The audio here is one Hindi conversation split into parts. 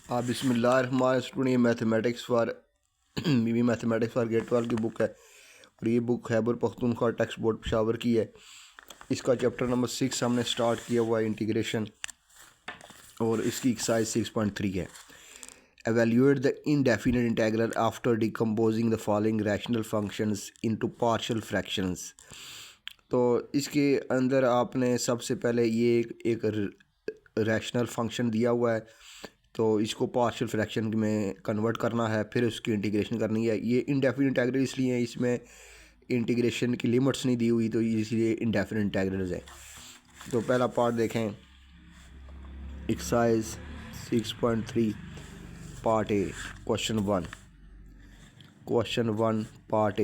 बिस्मिल्लाह स्टूडेंट मैथमेटिक्स फॉर बीबी मैथमेटिक्स फॉर ग्रेड 12 की बुक है और ये book Khyber Pakhtunkhwa text board Peshawar की है। इसका चैप्टर नंबर 6 हमने स्टार्ट किया हुआ है, इंटीग्रेशन, और इसकी एक्सरसाइज 6.3 है। Evaluate the indefinite integral after decomposing the following rational functions into partial fractions. तो इसके अंदर आपने सबसे पहले ये एक रैशनल फंक्शन दिया हुआ है, तो इसको पार्शियल फ्रैक्शन में कन्वर्ट करना है, फिर उसकी इंटीग्रेशन करनी है। ये इंडेफिनिट इंटीग्रल इसलिए है, इसमें इंटीग्रेशन की लिमिट्स नहीं दी हुई, तो इसलिए इंडेफिनिट इंटीग्रल्स है। तो पहला पार्ट देखें, exercise 6.3 part A, question one part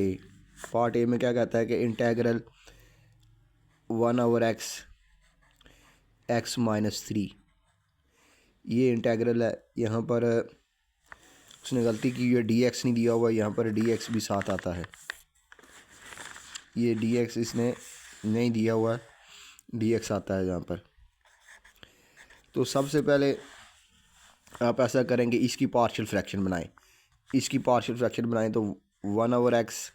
A में क्या कहता है कि इंटीग्रल 1/x -3, ये इंटीग्रल है। यहाँ पर उसने गलती की है, dx नहीं दिया हुआ, यहाँ पर dx भी साथ आता है। ये dx इसने नहीं दिया हुआ, dx आता है यहाँ पर। तो सबसे पहले आप ऐसा करेंगे, इसकी पार्शियल फ्रैक्शन बनाएं। तो 1/x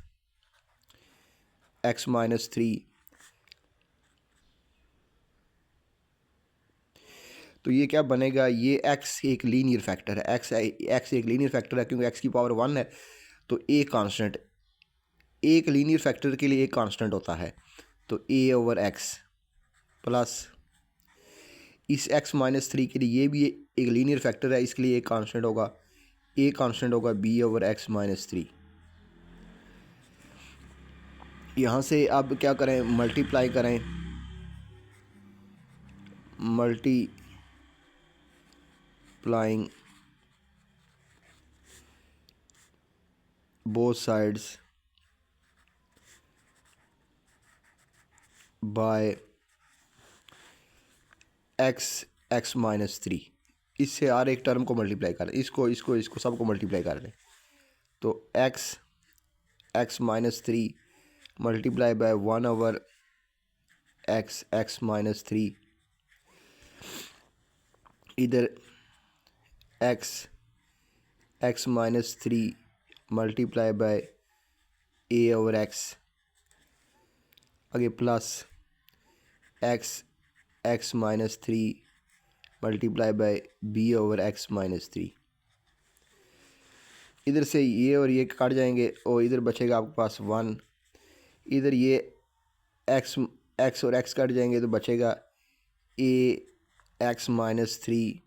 -3, तो ये क्या बनेगा, ये x एक लीनियर फैक्टर है। x एक लीनियर फैक्टर है क्योंकि x की पावर 1 है, तो a कांस्टेंट, एक लीनियर फैक्टर के लिए एक कांस्टेंट होता है, तो a/x प्लस इस x -3 के लिए ये भी एक लीनियर फैक्टर है, इसके लिए एक कांस्टेंट होगा, a कांस्टेंट होगा b/x -3। यहाँ से अब क्या करें, मल्टीप्लाई करें, multiplying both sides by x -3। इससे हर एक टर्म को मल्टीप्लाई करें, इसको सबको मल्टीप्लाई कर दें। तो x -3 मल्टीप्लाई बाय 1/x -3, इधर x -3 मल्टीप्लाई बाय a/x, आगे plus x -3 multiply by b/x -3। इधर से ये और ये कट जाएंगे और इधर बचेगा आपके पास 1। इधर ये x और x कट जाएंगे तो बचेगा a/x -3।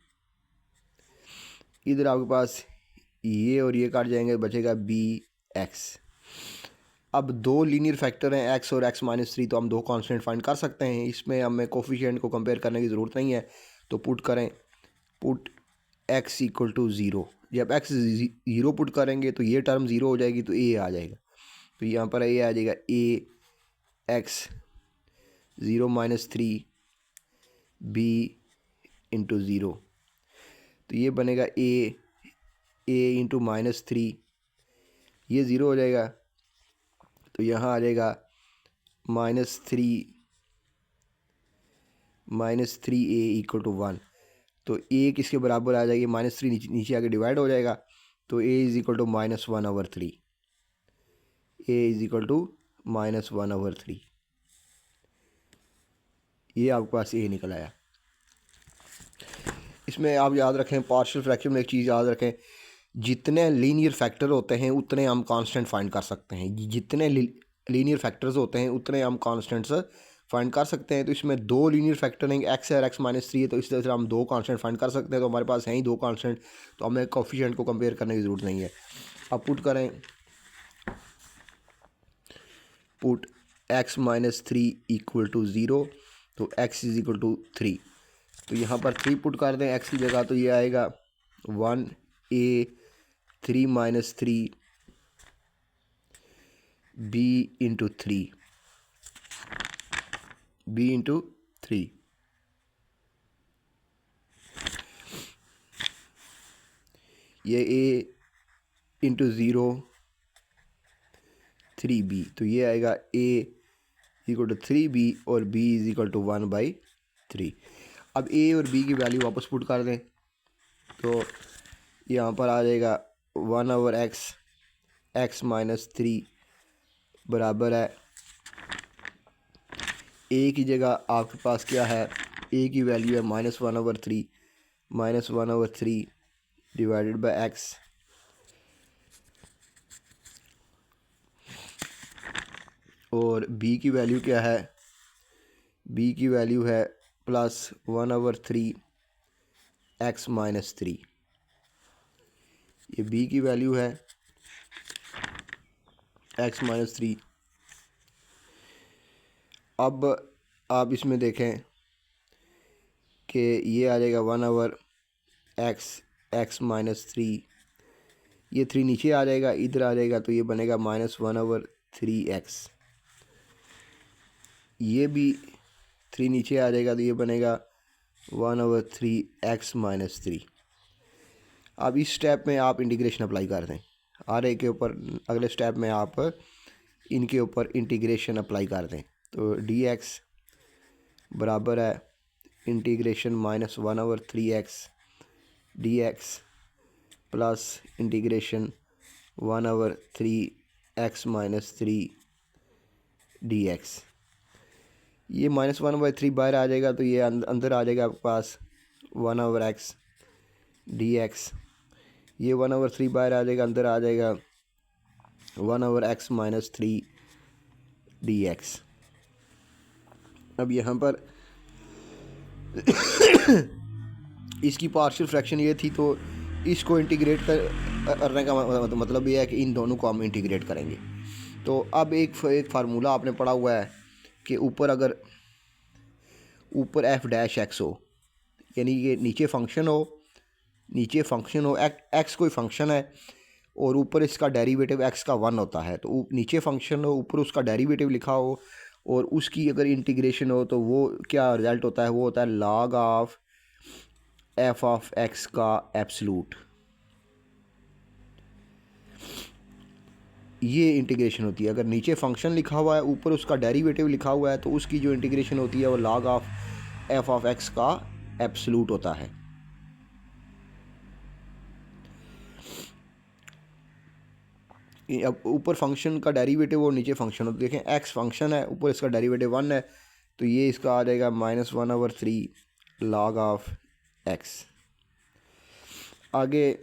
इधर आपके पास ये और ये कट जाएंगे, बचेगा bx। अब दो लीनियर फैक्टर हैं x और x -3, तो हम दो कांस्टेंट फाइंड कर सकते हैं। इसमें हमें कोफिशिएंट को कंपेयर करने की ज़रूरत नहीं है, तो पुट x = 0। जब x 0 पुट करेंगे तो ये टर्म 0 हो जाएगी, तो a आ जाएगा। तो यहाँ पर a आ जाएगा ax 0 -3 b × 0, तो ये बनेगा a × -3, ये 0 हो जाएगा, तो यहाँ आ जाएगा -3a = 1। तो a किसके बराबर आ जाएगी, -3 नीचे आके डिवाइड हो जाएगा, तो a = -1/3। -1/3, ये आपके पास a निकल आया। इसमें आप याद रखें, पार्शियल फ्रैक्शन में एक चीज़ याद रखें, जितने लीनियर फैक्टर होते हैं उतने हम कांस्टेंट फाइंड कर सकते हैं। जितने लीनियर फैक्टर्स होते हैं उतने हम कांस्टेंट्स फाइंड कर सकते हैं। तो इसमें दो लीनियर फैक्टर हैं, x और x -3 है, तो इस तरह से हम दो कांस्टेंट फाइंड कर सकते हैं। तो हमारे पास हैं ही दो कांस्टेंट, तो हमें कोफिशिएंट को कंपेयर करने की ज़रूरत नहीं है। अब पुट करें, पुट x -3 = 0, तो x = 3, तो यहाँ पर 3 पुट कर दें x की जगह, तो ये आएगा 1a 3 -3 b × 3 ये a × 0 3b, तो ये आएगा a = 3b और b = 1/3। अब a और b की वैल्यू वापस पुट कर दें, तो यहाँ पर आ जाएगा 1/x x माइनस 3 बराबर है ए की जगह आपके पास क्या है, ए की वैल्यू है -1/3 डिवाइडेड बाय एक्स, और बी की वैल्यू क्या है, बी की वैल्यू है +1/3 x माइनस 3। ये बी की वैल्यू है x माइनस 3। अब आप इसमें देखें कि ये आ जाएगा 1/x माइनस 3, ये 3 नीचे आ जाएगा, इधर आ जाएगा तो ये बनेगा -1/3x, ये भी 3 नीचे आ जाएगा तो ये बनेगा 1/3x माइनस 3। अब इस स्टेप में आप इंटीग्रेशन अप्लाई कर दें, आर के ऊपर अगले स्टेप में आप इनके ऊपर इंटीग्रेशन अप्लाई कर दें। तो dx बराबर है integration -1/3x dx plus integration 1/3x minus 3 dx। ये -1/3 बाहर आ जाएगा तो ये अंदर आ जाएगा आपके पास 1/x dx, ये 1/3 बाहर आ जाएगा, अंदर आ जाएगा 1/x माइनस 3 dx। अब यहाँ पर इसकी पार्शियल फ्रैक्शन ये थी, तो इसको इंटीग्रेट करने का मतलब ये है कि इन दोनों को हम इंटीग्रेट करेंगे। तो अब एक फार्मूला आपने पढ़ा हुआ है कि ऊपर अगर ऊपर f' हो, यानी ये नीचे फंक्शन हो, एक्स कोई फंक्शन है और ऊपर इसका डेरिवेटिव x का 1 होता है, तो नीचे फंक्शन हो, ऊपर उसका डेरिवेटिव लिखा हो और उसकी अगर इंटीग्रेशन हो तो वो क्या रिज़ल्ट होता है, वो होता है log of f of x का एब्सलूट। ये इंटीग्रेशन होती है। अगर नीचे फंक्शन लिखा हुआ है, ऊपर उसका डेरिवेटिव लिखा हुआ है, तो उसकी जो इंटीग्रेशन होती है वो log of f of x का एब्सलूट होता है। अब ऊपर फंक्शन का डेरिवेटिव और नीचे फंक्शन हो, तो देखें x फंक्शन है, ऊपर इसका डेरिवेटिव 1 है, तो ये इसका आ जाएगा -1/3 log ऑफ x। आगे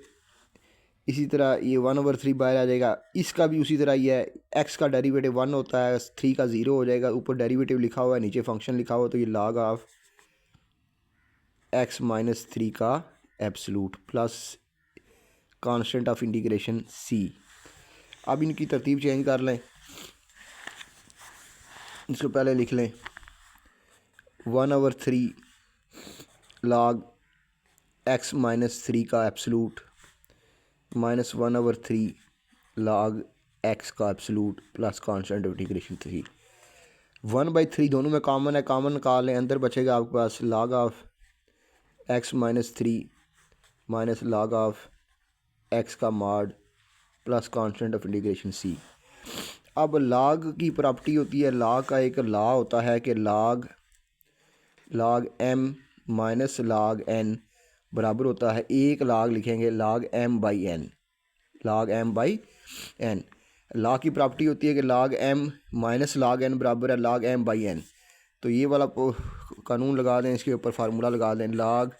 इसी तरह ये 1/3 बाहर आ जाएगा, इसका भी उसी तरह ही है, x का डेरिवेटिव 1 होता है, 3 का 0 हो जाएगा, ऊपर डेरिवेटिव लिखा हुआ है, नीचे फंक्शन लिखा हुआ है, तो ये log ऑफ x माइनस 3 का absolute plus constant of integration c। अब इनकी तरतीब चेंज कर लें, इसको पहले लिख लें 1/3 log x माइनस 3 का एब्सलूट -1/3 log x का absolute plus constant of integration 3। 1/3 दोनों में कॉमन है, कॉमन निकाल लें, अंदर बचेगा आपके पास log of x minus 3 minus log of x का mod plus constant of integration c। अब log की प्रॉपर्टी होती है, log का एक लॉ होता है कि log m minus log n बराबर होता है, एक log लिखेंगे log m by n, log m by n। Law की प्रॉपर्टी होती है कि log m minus log n बराबर है log m बाई n। तो ये वाला कानून लगा दें, इसके ऊपर फार्मूला लगा दें, log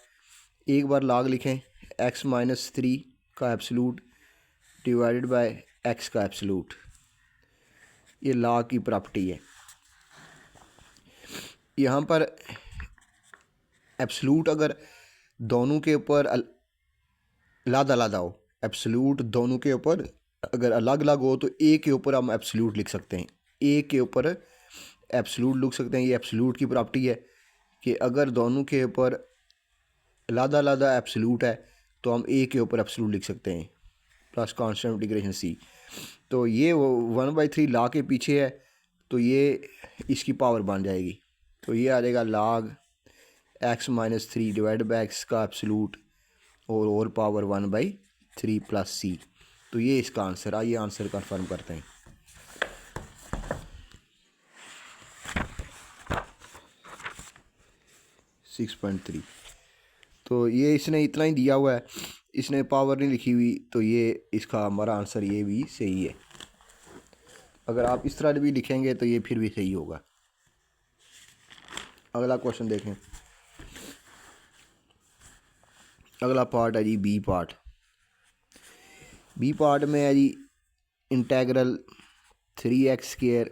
एक बार log लिखें x माइनस 3 का एब्सलूट डिवाइडेड बाय x का एब्सलूट, ये लॉ की प्रॉपर्टी है। यहाँ पर एब्सलूट अगर दोनों के ऊपर अलग हो, एब्सलूट दोनों के ऊपर अगर अलग अलग हो तो ए के ऊपर हम एब्सलूट लिख सकते हैं, ए के ऊपर एब्सलूट लिख सकते हैं। ये एब्सलूट की प्रॉपर्टी है कि अगर दोनों के ऊपर अलग एब्सलूट है तो हम ए के ऊपर एब्सलूट लिख सकते हैं प्लस कांस्टेंट इंटीग्रेशन c। तो ये 1/3 लॉ के पीछे है, तो ये इसकी पावर बन जाएगी, तो ये आ जाएगा log x minus 3 divide by x का एब्सलूट और पावर 1/3 प्लस c। तो ये इसका आंसर, आइए आंसर कन्फर्म करते हैं। (6.3) तो ये इसने इतना ही दिया हुआ है, इसने पावर नहीं लिखी हुई, तो ये इसका हमारा आंसर ये भी सही है। अगर आप इस तरह भी लिखेंगे तो ये फिर भी सही होगा। अगला क्वेश्चन देखें। अगला पार्ट है जी बी पार्ट। बी पार्ट में है जी integral 3x²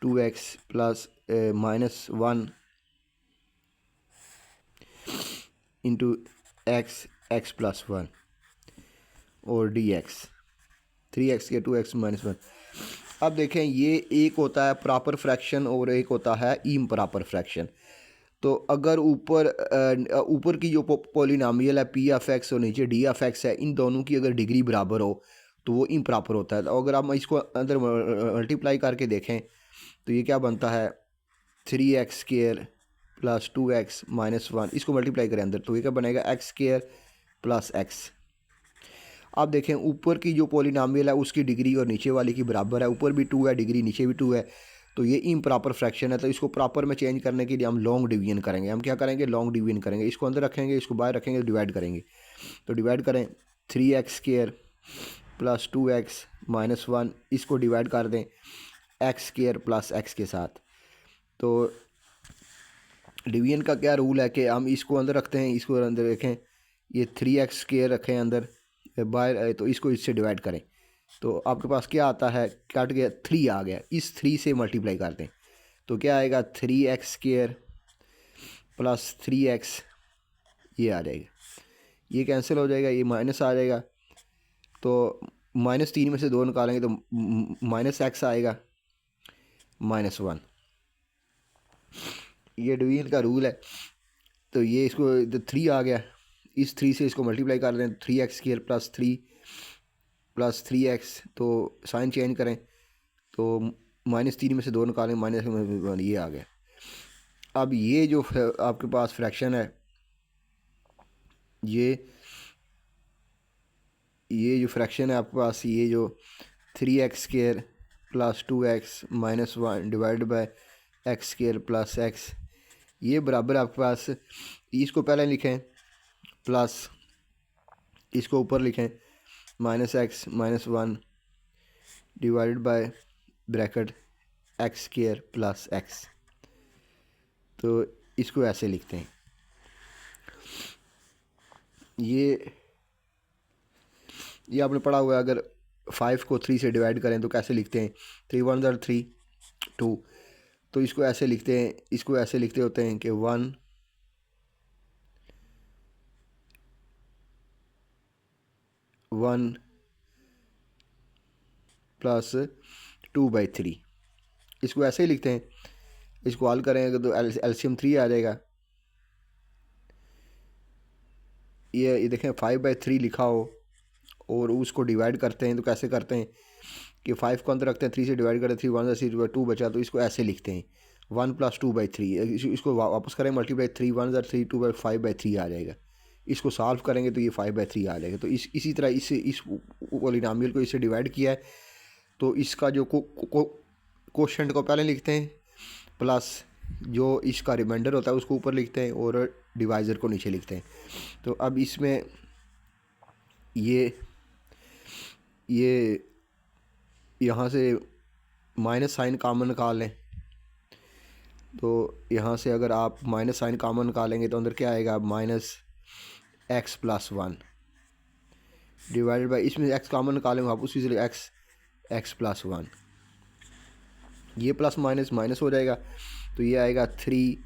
2x plus -1 into x plus 1 और dx 3x के 2x -1। अब देखें, ये एक होता है प्रॉपर फ्रैक्शन और एक होता है इम्प्रॉपर फ्रैक्शन। तो अगर ऊपर की जो पॉलिनॉमियल है p(x) और नीचे d(x) है, इन दोनों की अगर डिग्री बराबर हो तो वो इम्प्रॉपर होता है। तो अगर आप इसको अंदर मल्टीप्लाई करके देखें तो ये क्या बनता है 3x² प्लस 2x -1। इसको मल्टीप्लाई करें अंदर तो ये क्या बनेगा x² प्लस x। आप देखें, ऊपर की जो पॉलिनॉमियल है उसकी डिग्री और नीचे वाली की बराबर है। ऊपर भी 2 है डिग्री, नीचे भी 2 है, तो ये इम्प्रॉपर फ्रैक्शन है। तो इसको प्रॉपर में चेंज करने के लिए हम लॉन्ग डिवीजन करेंगे। हम क्या करेंगे, लॉन्ग डिवीजन करेंगे। इसको अंदर रखेंगे, इसको बाहर रखेंगे, डिवाइड करेंगे। तो डिवाइड करें 3x² प्लस 2x -1, इसको डिवाइड कर दें x² प्लस x के साथ। तो डिवीजन का क्या रूल है कि हम इसको अंदर रखते हैं, इसको अंदर रखें, ये 3x² रखें अंदर, बाहर तो इसको इससे डिवाइड करें तो आपके पास क्या आता है, कट गया 3 आ गया। इस 3 से मल्टीप्लाई कर दें तो क्या आएगा 3x² प्लस 3x, ये आ जाएगा, ये कैंसिल हो जाएगा, ये माइनस आ जाएगा। तो -3 में से 2 निकालेंगे तो -x आएगा -1। ये डिवीजन का रूल है। तो ये इसको 3 आ गया, इस 3 से इसको मल्टीप्लाई कर दें 3x² प्लस 3 प्लस 3x। तो साइन चेंज करें तो -3 में से 2 निकालें, -1, ये आ गया। अब ये जो आपके पास फ्रैक्शन है, ये जो फ्रैक्शन है आपके पास, ये जो 3x² plus 2x -1 divide by x² plus x, ये बराबर आपके पास, इसको पहले लिखें प्लस, इसको ऊपर लिखें -x -1 divide by bracket x² plus x। तो इसको ऐसे लिखते हैं। ये आपने पढ़ा हुआ है। अगर 5 को 3 से डिवाइड करें तो कैसे लिखते हैं, 3 1 ज़र 3 2। तो इसको ऐसे लिखते हैं, इसको ऐसे लिखते होते हैं कि 1 प्लस 2/3, इसको ऐसे ही लिखते हैं। इसको हल करेंगे तो एलसीएम 3 आ जाएगा। ये देखें 5/3 लिखा हो और उसको डिवाइड करते हैं तो कैसे करते हैं कि 5 को अंदर रखते हैं, 3 से डिवाइड करते हैं, 3 1 ज़र 2 बचा, तो इसको ऐसे लिखते हैं 1 प्लस 2/3। इसको वापस करें मल्टीप्लाई, 3 1 ज़र 3 2 5/3 आ जाएगा। इसको सॉल्व करेंगे तो ये 5/3 आ जाएगा। तो इसी तरह इस पॉलिनॉमियल को इससे डिवाइड किया है तो इसका जो कोशेंट को पहले लिखते हैं, प्लस जो इसका रिमाइंडर होता है उसको ऊपर लिखते हैं और डिवाइज़र को नीचे लिखते हैं। तो अब इसमें ये यहाँ से माइनस साइन कॉमन निकाल लें। तो यहाँ से अगर आप माइनस साइन कॉमन निकालेंगे तो अंदर क्या आएगा, -x प्लस 1 डिवाइडेड बाई, इसमें x कॉमन निकालेंगे आप उसी से x प्लस 1, ये प्लस माइनस माइनस हो जाएगा। तो ये आएगा 3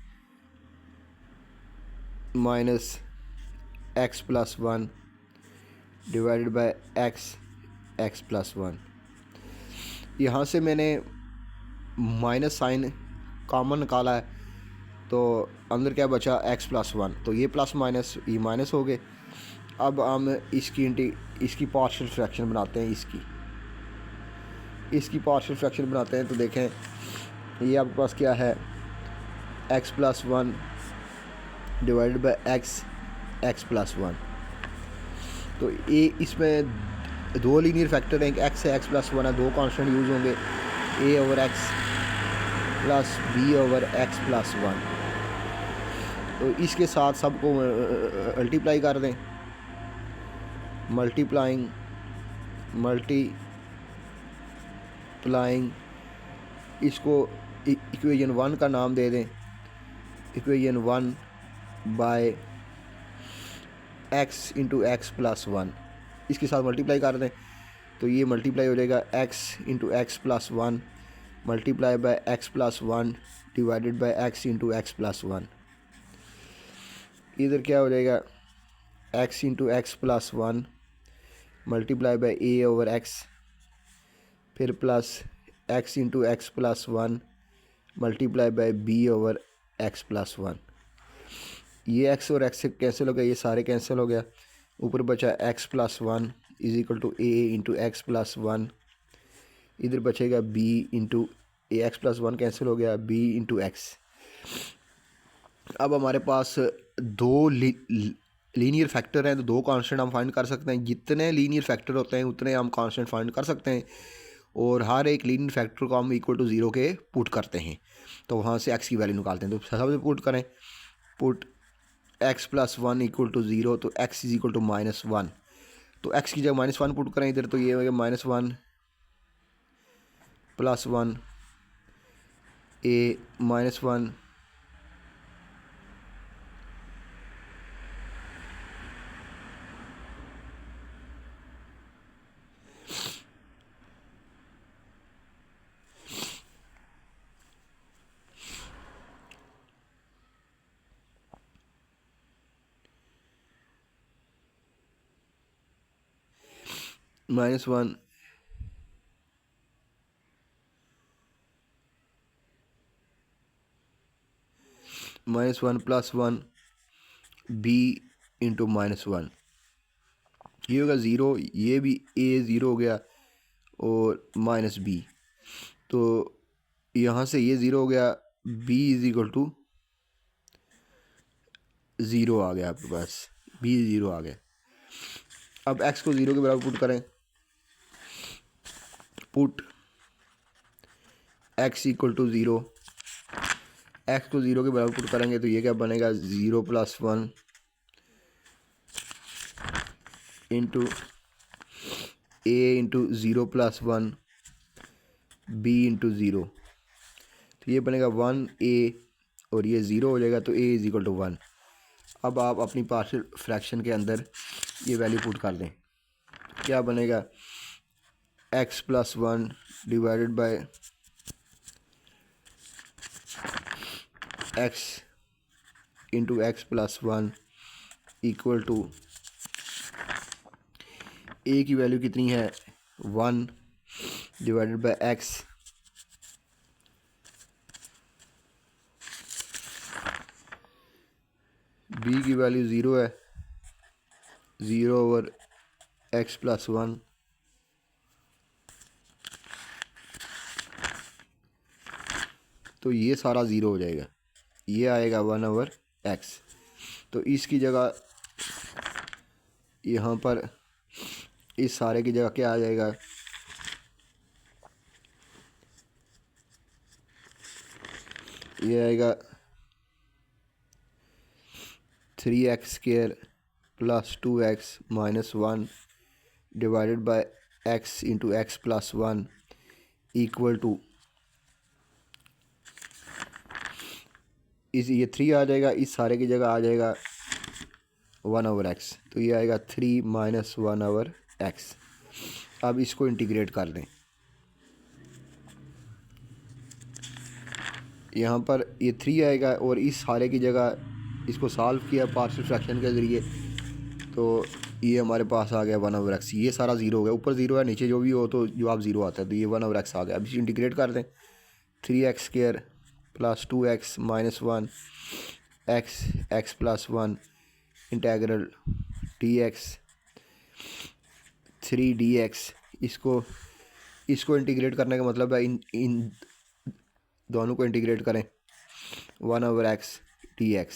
- x plus 1 divided by x plus 1। यहाँ से मैंने माइनस साइन कॉमन निकाला है तो अंदर क्या बचा x प्लस 1। तो ये प्लस माइनस ये माइनस हो गए। अब हम इसकी पार्शियल फ्रैक्शन बनाते हैं। इसकी पार्शियल फ्रैक्शन बनाते हैं तो देखें ये आपके पास क्या है, x plus 1 divided by x plus 1। तो ये इसमें 2 लीनियर फैक्टर हैं, x है, x प्लस 1 है, 2 कांस्टेंट यूज़ होंगे, a over x plus b over x plus 1। तो इसके साथ सबको मल्टीप्लाई कर दें मल्टीप्लाइंग इसको इक्वेशन 1 का नाम दे दें, equation 1 by x into x plus 1, इसके साथ मल्टीप्लाई कर दें तो ये मल्टीप्लाई हो जाएगा x into x plus 1 multiply by x plus 1 divided by x into x plus 1। इधर क्या हो जाएगा, x into x plus 1 multiply by a over x, फिर plus x into x plus 1 multiply by b over x plus 1। ये एक्स और एक्स से कैंसिल हो गया, ये सारे कैंसिल हो गया, ऊपर बचा x plus 1 is equal to a into x plus 1, इधर बचेगा b into a, x plus 1 cancel हो गया, बी इंटू एक्स। अब हमारे पास दो लीनियर फैक्टर हैं तो दो कांस्टेंट हम फाइंड कर सकते हैं। जितने लीनियर फैक्टर होते हैं उतने हम कांस्टेंट फाइंड कर सकते हैं, और हर एक लीनियर फैक्टर को हम इक्वल टू 0 के पुट करते हैं, तो वहाँ से एक्स की वैल्यू निकालते हैं। तो सबसे पुट करें, put x plus 1 equal to 0, तो एक्स इज इक्वल टू -1, तो एक्स की जगह -1 पुट करें इधर, तो ये हो गया -1 प्लस 1 ए -1 -1 -1 प्लस 1 बी इंटू -1, ये होगा 0, ये भी ए 0 हो गया और माइनस बी, तो यहाँ से ये 0 हो गया, बी इज इक्वल टू 0 आ गया आपके पास, बी 0 आ गया। अब एक्स को 0 के बराबर पुट करें, put x equal to 0, x को 0 के बराबर पुट करेंगे तो ये क्या बनेगा, 0 प्लस 1 इंटू ए इंटू 0 प्लस 1 बी इंटू 0, तो ये बनेगा 1a और ये 0 हो जाएगा, तो a इज इक्वल टू 1। अब आप अपनी पार्शियल फ्रैक्शन के अंदर ये वैल्यू पुट कर दें, क्या बनेगा, x plus 1 divided by x into x plus 1 equal to a की वैल्यू कितनी है 1 डिवाइडेड बाय x b की वैल्यू 0 है, 0 ओवर x प्लस 1, तो ये सारा 0 हो जाएगा, ये आएगा 1 ओवर x। तो इसकी जगह यहाँ पर इस सारे की जगह क्या आ जाएगा, ये आएगा 3x² plus 2x minus 1 divided by x into x plus 1 equal to, इस ये 3 आ जाएगा, इस सारे की जगह आ जाएगा 1 ओवर x, तो ये आएगा 3 माइनस 1 ओवर x। अब इसको इंटीग्रेट कर दें, यहाँ पर ये 3 आएगा और इस सारे की जगह इसको सॉल्व किया पार्शियल फ्रैक्शन के ज़रिए, तो ये हमारे पास आ गया 1 ओवर x। ये सारा 0 हो गया, ऊपर 0 है, नीचे जो भी हो तो जवाब 0 आता है, तो ये 1 ओवर x आ गया। अब इसे इंटीग्रेट कर दें, 3x² plus 2x minus 1 x plus 1 integral dx 3dx। इसको इंटीग्रेट करने का मतलब है इन दोनों को इंटीग्रेट करें, 1 ओवर x dx,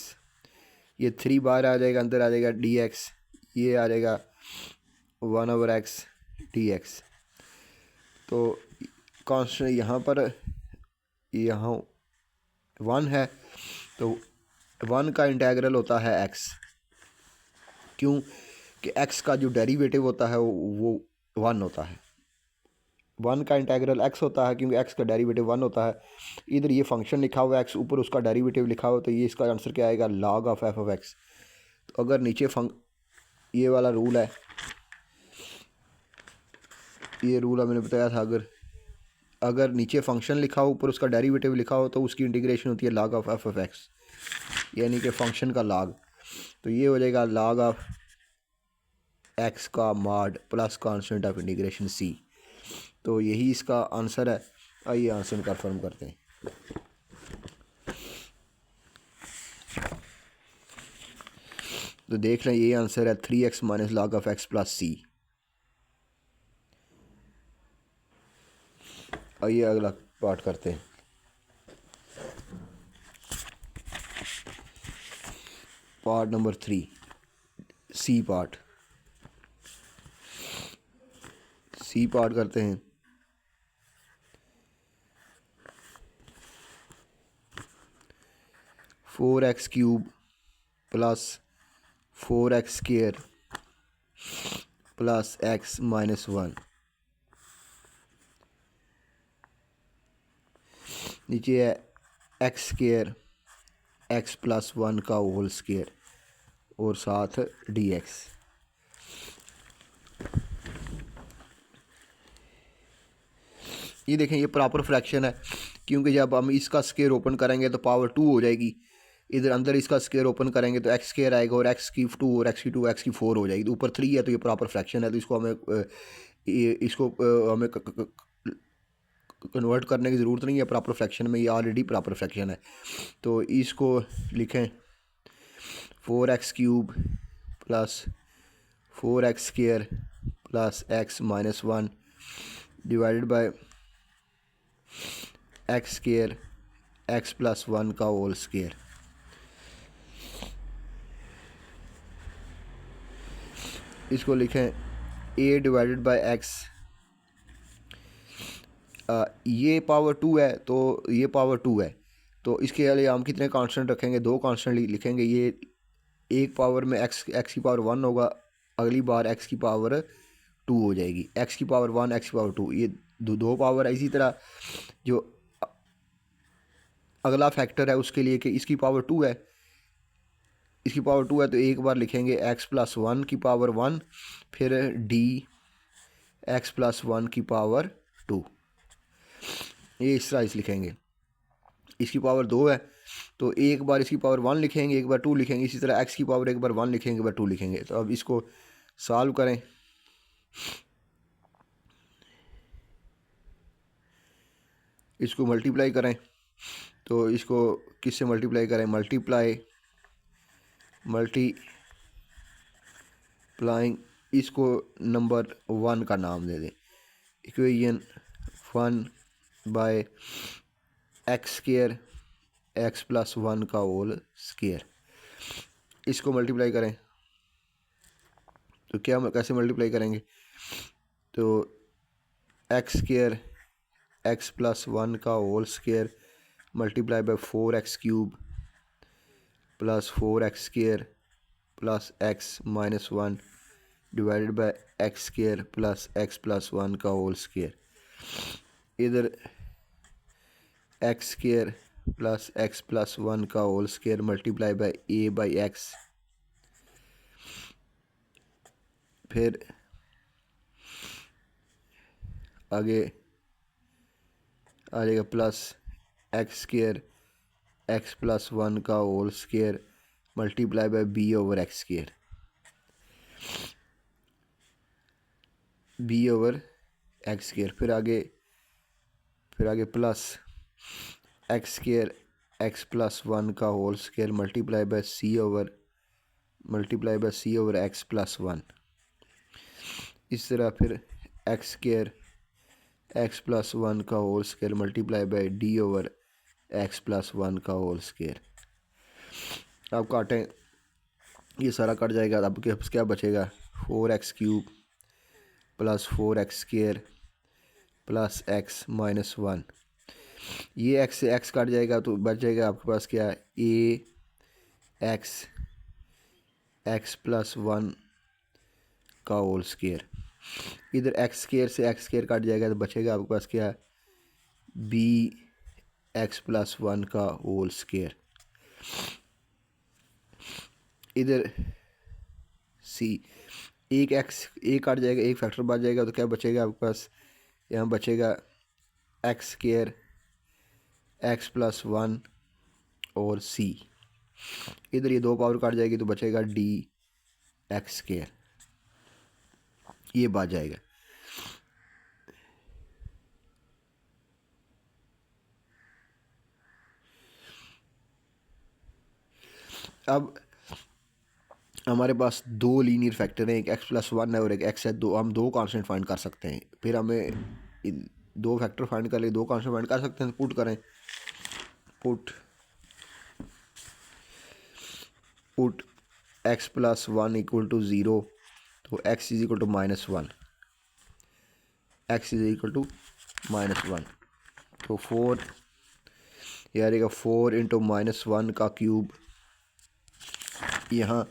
ये 3 बाहर आ जाएगा, अंदर आ जाएगा dx, ये आ जाएगा 1 ओवर x dx। तो कांस्टेंट यहाँ पर यहाँ 1 है, तो 1 का इंटेग्रल होता है x। क्यों? कि एक्स का जो डेरिवेटिव होता है वो 1 होता है। 1 का इंटेग्रल एक्स होता है क्योंकि एक्स का डेरिवेटिव 1 होता है। इधर ये फंक्शन लिखा हुआ है एक्स, ऊपर उसका डेरिवेटिव लिखा हुआ है, तो ये इसका आंसर क्या आएगा, log of F of x. तो अगर नीचे ये वाला रूल है, ये रूल मैंने बताया था, अगर नीचे फंक्शन लिखा हो ऊपर उसका डेरिवेटिव लिखा हो तो उसकी इंटीग्रेशन होती है log of F of x, यानी कि फंक्शन का log। तो ये हो जाएगा log ऑफ एक्स का mod plus constant of integration c. तो यही इसका आंसर है। आइए आंसर कंफर्म करते हैं। तो देख लें, ये आंसर है 3x minus log of x plus c. आइए अगला पार्ट करते हैं। Part number 3, c part. C part करते हैं। Four x cube plus 4x square plus x minus 1। नीचे है एक्स स्क्वायर एक्स प्लस 1 का होल स्क्वायर और साथ dx। ये देखें, ये प्रॉपर फ्रैक्शन है क्योंकि जब हम इसका स्क्वायर ओपन करेंगे तो पावर 2 हो जाएगी। इधर अंदर इसका स्क्वायर ओपन करेंगे तो एक्स स्क्वायर आएगा और एक्स की 2 और एक्स की 2 एक्स की 4 हो जाएगी। तो ऊपर 3 है तो ये प्रॉपर फ्रैक्शन है, तो इसको हमें कन्वर्ट करने की ज़रूरत नहीं है प्रॉपर फ्रैक्शन में, ये ऑलरेडी प्रॉपर फ्रैक्शन है। तो इसको लिखें 4x cube plus 4x square plus x minus 1 divided by x square x plus 1 का होल स्क्वायर। इसको लिखें a डिवाइडेड बाय एक्स। ये पावर 2 है तो ये पावर 2 है, तो इसके लिए हम कितने कांस्टेंट रखेंगे, 2 कांस्टेंट लिखेंगे। ये एक पावर में एक्स की पावर 1 होगा, अगली बार एक्स की पावर 2 हो जाएगी। एक्स की पावर 1 एक्स की पावर 2, ये दो पावर है। इसी तरह जो अगला फैक्टर है उसके लिए कि इसकी पावर 2 है, इसकी पावर 2 है तो एक बार लिखेंगे एक्स प्लस 1 की पावर 1, फिर डी एक्स प्लस 1 की पावर 2। ये इस तरह इस लिखेंगे। इसकी पावर 2 है तो एक बार इसकी पावर 1 लिखेंगे, एक बार 2 लिखेंगे। इसी तरह एक्स की पावर एक बार 1 लिखेंगे, एक बार 2 लिखेंगे। तो अब इसको सॉल्व करें। इसको मल्टीप्लाई करें, तो इसको किससे मल्टीप्लाई करें, मल्टीप्लाइंग इसको नंबर 1 का नाम दे दें। Equation 1 by x square x plus 1 का होल स्क्वायर। इसको मल्टीप्लाई करें, तो क्या कैसे मल्टीप्लाई करेंगे, तो एक्स स्क्वायर एक्स प्लस 1 का whole square multiply by 4x cube plus 4x square plus x minus 1 divided by x square plus x plus 1 का होल स्क्वायर। इधर x square plus x plus 1 का whole square multiply by a by x, फिर आगे आ जाएगा plus x square x plus 1 का whole square multiply by b over x square, b over x square. फिर आगे plus x square x plus 1 का whole square multiply by c over x plus 1। इस तरह फिर एक्स स्क्वायर एक्स प्लस 1 का whole square multiply by d over x plus 1 का होल स्क्वायर। अब काटें, ये सारा कट जाएगा। अब क्या बचेगा, 4x cube plus 4x square plus x minus 1। ये एक्स से एक्स कट जाएगा तो बच जाएगा आपके पास क्या, ए एक्स एक्स प्लस 1 का होल स्केयर। इधर एक्स स्केयर से एक्स स्केयर कट जाएगा तो बचेगा आपके पास क्या है, बी एक्स प्लस वन का होल स्केयर। इधर सी एक एक्स एक कट जाएगा, एक फैक्टर बच जाएगा तो क्या बचेगा आपके पास, यहाँ बचेगा x square x plus one और सी। इधर ये दो पावर कट जाएगी तो बचेगा डी एक्स स्केयर, ये बच जाएगा। अब हमारे पास दो लीनियर फैक्टर हैं, एक एक्स प्लस वन है और एक एक्स है, दो हम दो कांस्टेंट फाइंड कर सकते हैं। फिर हमें दो फैक्टर फाइंड कर ले, दो कांस्टेंट फाइंड कर सकते हैं। पुट करें, put put x plus one equal to zero, तो x is equal to minus one, x is equal to minus one. तो फोर ये आ जाएगा, फोर इंटू माइनस वन का क्यूब, यहाँ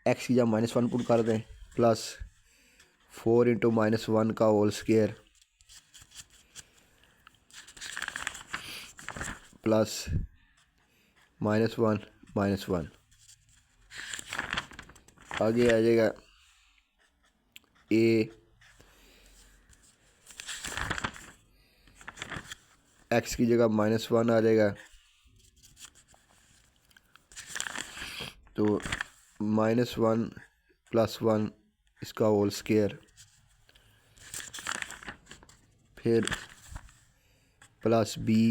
एक्स की जब माइनस वन पुट कर दें, plus four into minus one का whole square plus minus one. आगे आ जाएगा ए एक्स की जगह माइनस वन आ जाएगा, तो माइनस वन प्लस वन इसका होल स्केयर, फिर plus b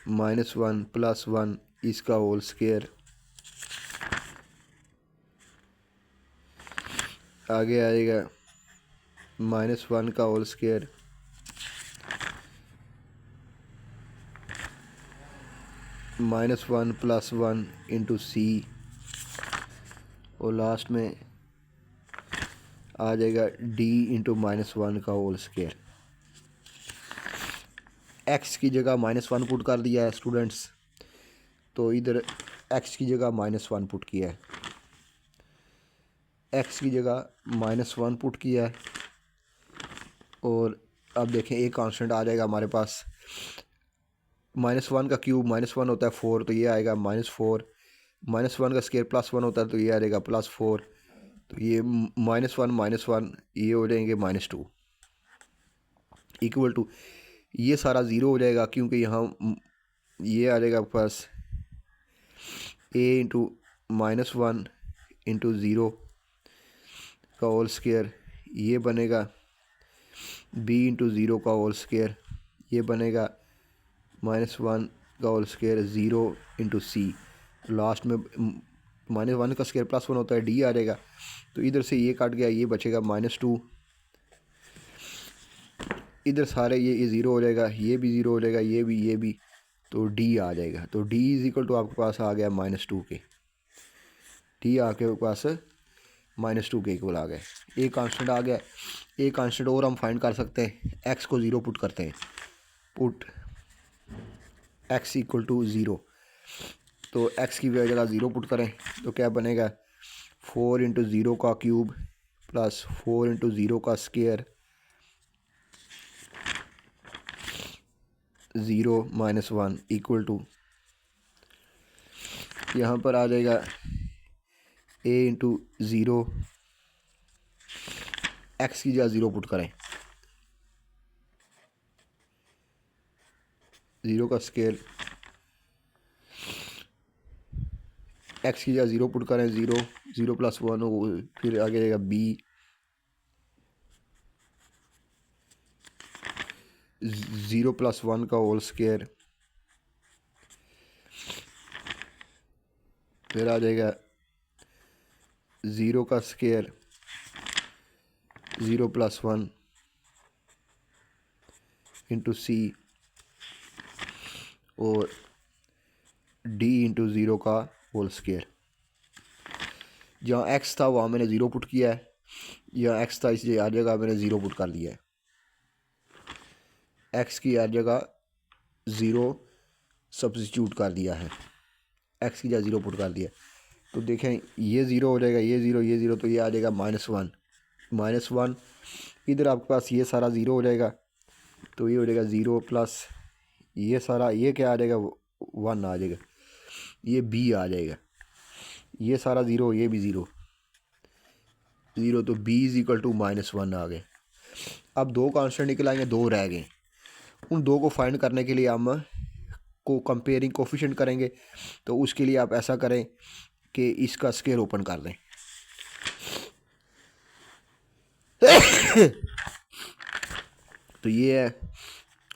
minus one plus one इसका होल स्केयर। आगे आएगा माइनस वन का whole square minus one plus one into c, और लास्ट में आ जाएगा डी इंटू माइनस वन का होल स्केयर। एक्स की जगह माइनस वन पुट कर दिया है स्टूडेंट्स, तो इधर एक्स की जगह माइनस वन पुट किया है, एक्स की जगह माइनस वन पुट किया है। और अब देखें एक कांस्टेंट आ जाएगा हमारे पास, माइनस वन का क्यूब माइनस वन होता है फोर, तो ये आएगा माइनस फोर, माइनस वन का स्केयर प्लस वन होता है तो ये आ जाएगा प्लस फोर, तो ये माइनस वन ये हो जाएंगे माइनस टू, इक्वल टू ये सारा ज़ीरो हो जाएगा क्योंकि यहाँ ये आ जाएगा आपके पास a into minus one into zero का होल स्केयर, ये बनेगा बी इंटू ज़ीरो का होल स्केयर, ये बनेगा माइनस वन का whole square zero into c. Last में माइनस वन का स्केयर प्लस वन होता है, डी आ जाएगा, तो इधर से ये कट गया, ये बचेगा माइनस टू, इधर सारे ये ज़ीरो हो जाएगा, ये भी ज़ीरो हो जाएगा, ये भी, तो डी आ जाएगा। तो डी इज इक्वल टू आपके पास आ गया माइनस टू के, डी आपके पास माइनस टू के इक्वल आ गया। एक कांस्टेंट आ गया, एक कांस्टेंट और हम फाइंड कर सकते हैं, एक्स को ज़ीरो पुट करते हैं, put x equal to zero, तो एक्स की जगह ज़ीरो पुट करें तो क्या बनेगा, फोर इंटू ज़ीरो का cube plus four into zero का square, zero minus one equal to, यहाँ पर आ जाएगा ए इंटू ज़ीरो, एक्स की जगह ज़ीरो पुट करें, ज़ीरो का स्केयर, एक्स की जगह ज़ीरो पुट करें, ज़ीरो प्लस वन हो, फिर आगे जाएगा बी ज़ीरो प्लस वन का होल स्केयर, फिर आ जाएगा ज़ीरो का square zero plus one into c, और डी इंटू ज़ीरो का होल स्केयर। जहाँ एक्स था वहाँ मैंने ज़ीरो पुट किया है, यहाँ एक्स था इसलिए हर जगह मैंने ज़ीरो पुट कर दिया है, एक्स की हर जगह ज़ीरो सब्स्टिट्यूट कर दिया है, एक्स की जगह ज़ीरो पुट कर दिया। तो देखें ये ज़ीरो हो जाएगा, ये ज़ीरो, तो ये आ जाएगा माइनस वन, -1, इधर आपके पास ये सारा ज़ीरो हो जाएगा, तो ये हो जाएगा 0 प्लस ये सारा, ये क्या आ जाएगा 1 आ जाएगा, ये b आ जाएगा, ये सारा ज़ीरो, ये भी ज़ीरो, तो b इज़ इक्वल टू -1 आ गए। अब दो कांस्टेंट निकल आएंगे, दो रह गए, उन दो को फाइंड करने के लिए हम को कंपेयरिंग कोफिशिएंट करेंगे। तो उसके लिए आप ऐसा करें कि इसका स्केयर ओपन कर दें। तो ये है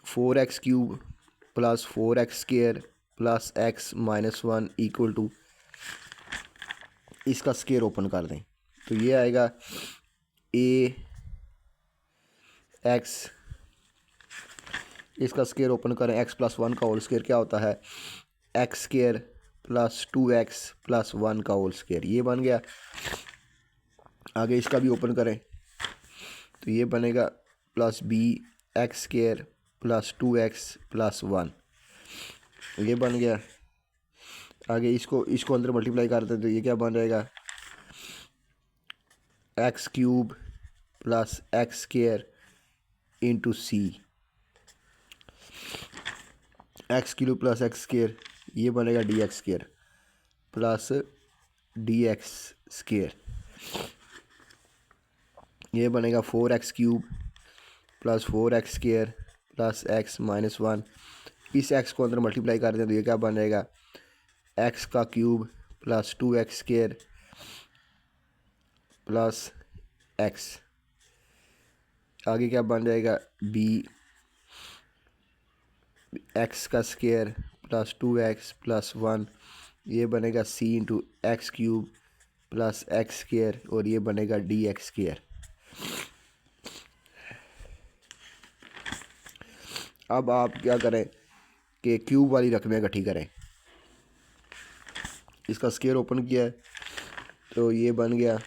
4x³ plus 4x² plus x - 1 equal to, इसका स्केयर ओपन कर दें। तो ये आएगा ax, इसका स्केयर ओपन करें, x + 1 का होल स्केयर क्या होता है, x² प्लस 2x प्लस 1 का होल स्केयर, ये बन गया। आगे इसका भी ओपन करें, तो ये बनेगा plus b x² plus 2x plus 1, ये बन गया। आगे इसको अंदर मल्टीप्लाई करते हैं, तो ये क्या बन जाएगा, x³ plus x² into c, x³ plus x², ये बनेगा dx² प्लस dx², ये बनेगा 4x³ plus 4x² plus x - 1, इस x को अंदर मल्टीप्लाई कर दें तो ये क्या बन जाएगा, x³ plus 2x² plus x, आगे क्या बन जाएगा, b x² plus 2x plus 1, ये बनेगा c into x³ plus x², और ये बनेगा dx²। अब आप क्या करें कि क्यूब वाली रकमें इकट्ठी करें। इसका स्केयर ओपन किया है, तो ये बन गया,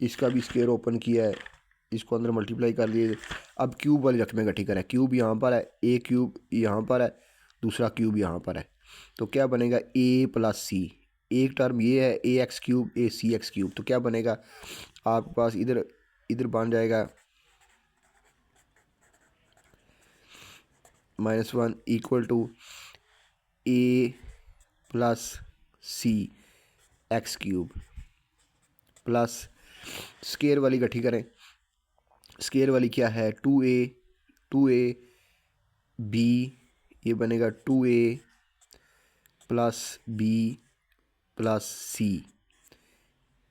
इसका भी स्केयर ओपन किया है, इसको अंदर मल्टीप्लाई कर दिए। अब क्यूब वाली रकमें इकट्ठी करें, क्यूब यहाँ पर है, a³ यहाँ पर है, दूसरा क्यूब यहाँ पर है, तो क्या बनेगा a प्लस c, एक टर्म ये है ax³ acx³, तो क्या बनेगा आपके पास, इधर बन जाएगा -1 equal to a plus c x³ plus square वाली इकट्ठी करें, स्केयर वाली क्या है 2a b, ये बनेगा 2a plus b plus c,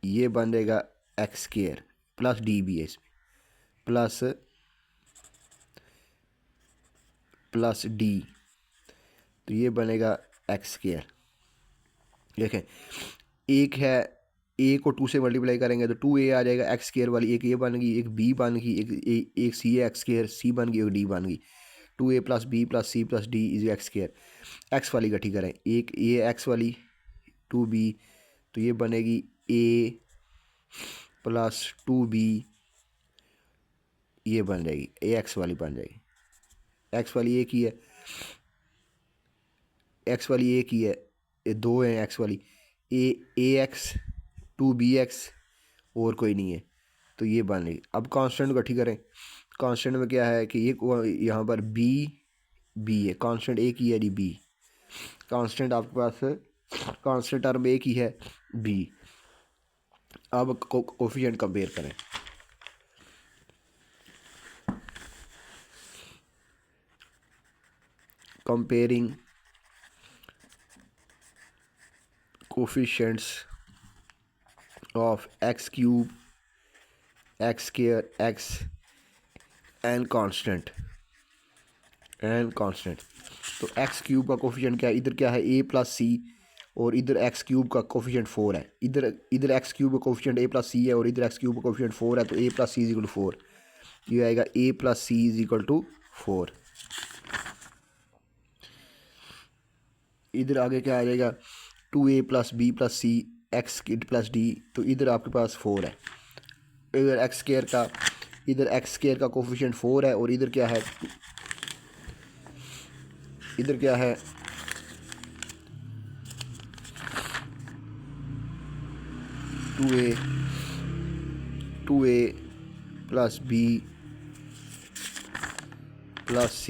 ये बन जाएगा x² प्लस d भी है इसमें, प्लस d, तो ये बनेगा x²। देखें, एक है, a को 2 से मल्टीप्लाई करेंगे तो 2a आ जाएगा, x² वाली एक ये बन गई, एक b बन गई, एक c है x² c बन गई, एक d बन गई, 2a plus b plus c plus d is x²। x वाली इकट्ठी करें, एक ये x वाली 2b, तो ये बनेगी a प्लस 2b, ये बन जाएगी ax वाली बन जाएगी, x वाली एक ही है, x वाली एक ही है, ये दो हैं x वाली, ax 2bx और कोई नहीं है, तो ये बन गई। अब कांस्टेंट इकट्ठी करें, कांस्टेंट में क्या है कि ये यहाँ पर b है, कांस्टेंट एक ही है जी b, कांस्टेंट आपके पास कांस्टेंट टर्म एक ही है b। अब कोफिशिएंट कंपेयर करें, comparing coefficients of x³ x² x and constant तो x³ का कोफिशिएंट क्या है, इधर क्या है a प्लस c, और इधर x³ का कोफिशिएंट 4 है, इधर x³ का कोफिशिएंट a प्लस c है, और इधर x³ का कोफिशिएंट 4 है, तो a plus c is equal to 4, ये आएगा a plus c is equal to 4। इधर आगे क्या आ जाएगा 2a plus b plus c x² plus d, तो इधर आपके पास 4 है, इधर x² का कोफिशिएंट 4 है, और इधर क्या है 2a 2a plus b plus c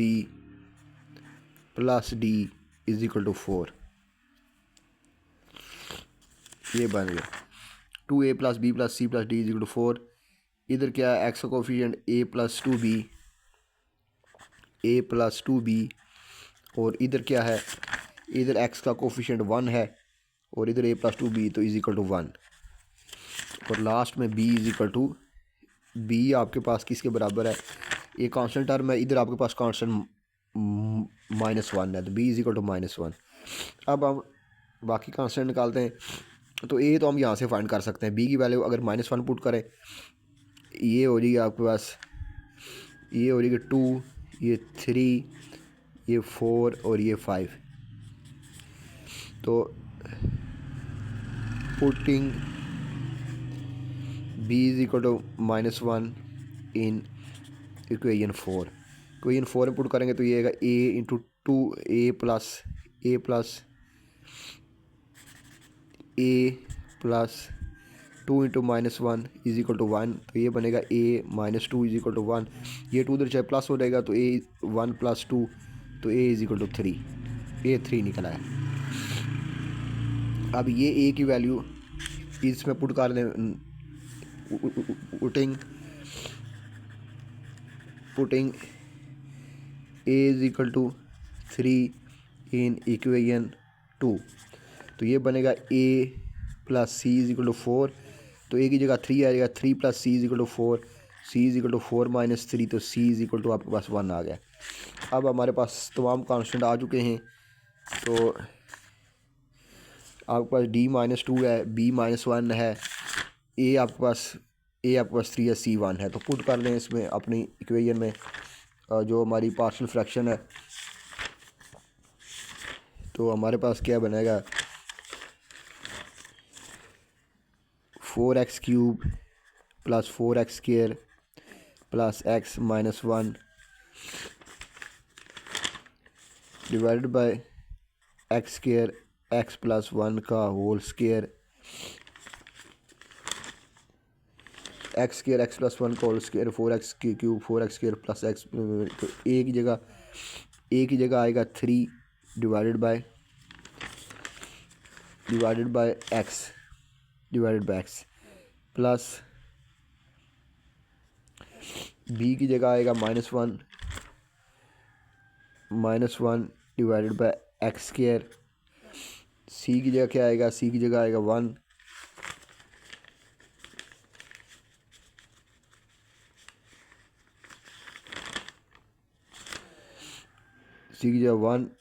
plus d is equal to 4। ये बन गया 2a plus b plus c plus d is equal to 4। इधर क्या है, एक्स का कोफिशिएंट a प्लस 2b और इधर क्या है, इधर x का कोफिशिएंट 1 है और इधर a प्लस 2b तो इज इक्वल टू 1 और लास्ट में b is equal to b आपके पास किसके बराबर है, ये कांस्टेंट टर्म है, इधर आपके पास कांस्टेंट -1 है तो b इज इक्वल टू -1। अब हम बाकी कांस्टेंट निकालते हैं, तो a तो हम यहाँ से फाइंड कर सकते हैं, b की वैल्यू अगर -1 पुट करें ये हो जाएगी आपके पास, ये हो जाएगी 2, ये 3, ये 4 और ये 5। तो putting b is equal to -1 in equation 4, equation 4 में पुट करेंगे तो ये आएगा a into 2a plus -2 into -1 is equal to 1, तो ये बनेगा a -2 इज इक्वल टू 1। ये 2 उधर चाहे प्लस हो जाएगा तो a 1 प्लस 2 तो a is equal to 3, a 3 निकला है। अब ये a की वैल्यू इसमें पुट कर दें, putting a is equal to 3 in equation 2, तो ये बनेगा a plus c is equal to 4, तो a की जगह 3 आ जाएगा, 3 plus c is equal to 4, c is equal to 4 minus 3, तो c इज इक्वल टू आपके पास 1 आ गया। अब हमारे पास तमाम कांस्टेंट आ चुके हैं, तो आपके पास d -2 है, b -1 है, a आपके पास 3 है, c 1 है, तो पुट कर लें इसमें अपनी इक्वेशन में जो हमारी पार्शियल फ्रैक्शन है, तो हमारे पास क्या बनेगा 4x³ plus 4x² plus x -1 divided by x² x plus 1 का whole square, x² x plus 1 का whole square 4x³ 4x² plus x, तो a की जगह आएगा 3 divided by x plus b की जगह आएगा -1 डिवाइडेड बाय x², c की जगह क्या आएगा, c की जगह आएगा 1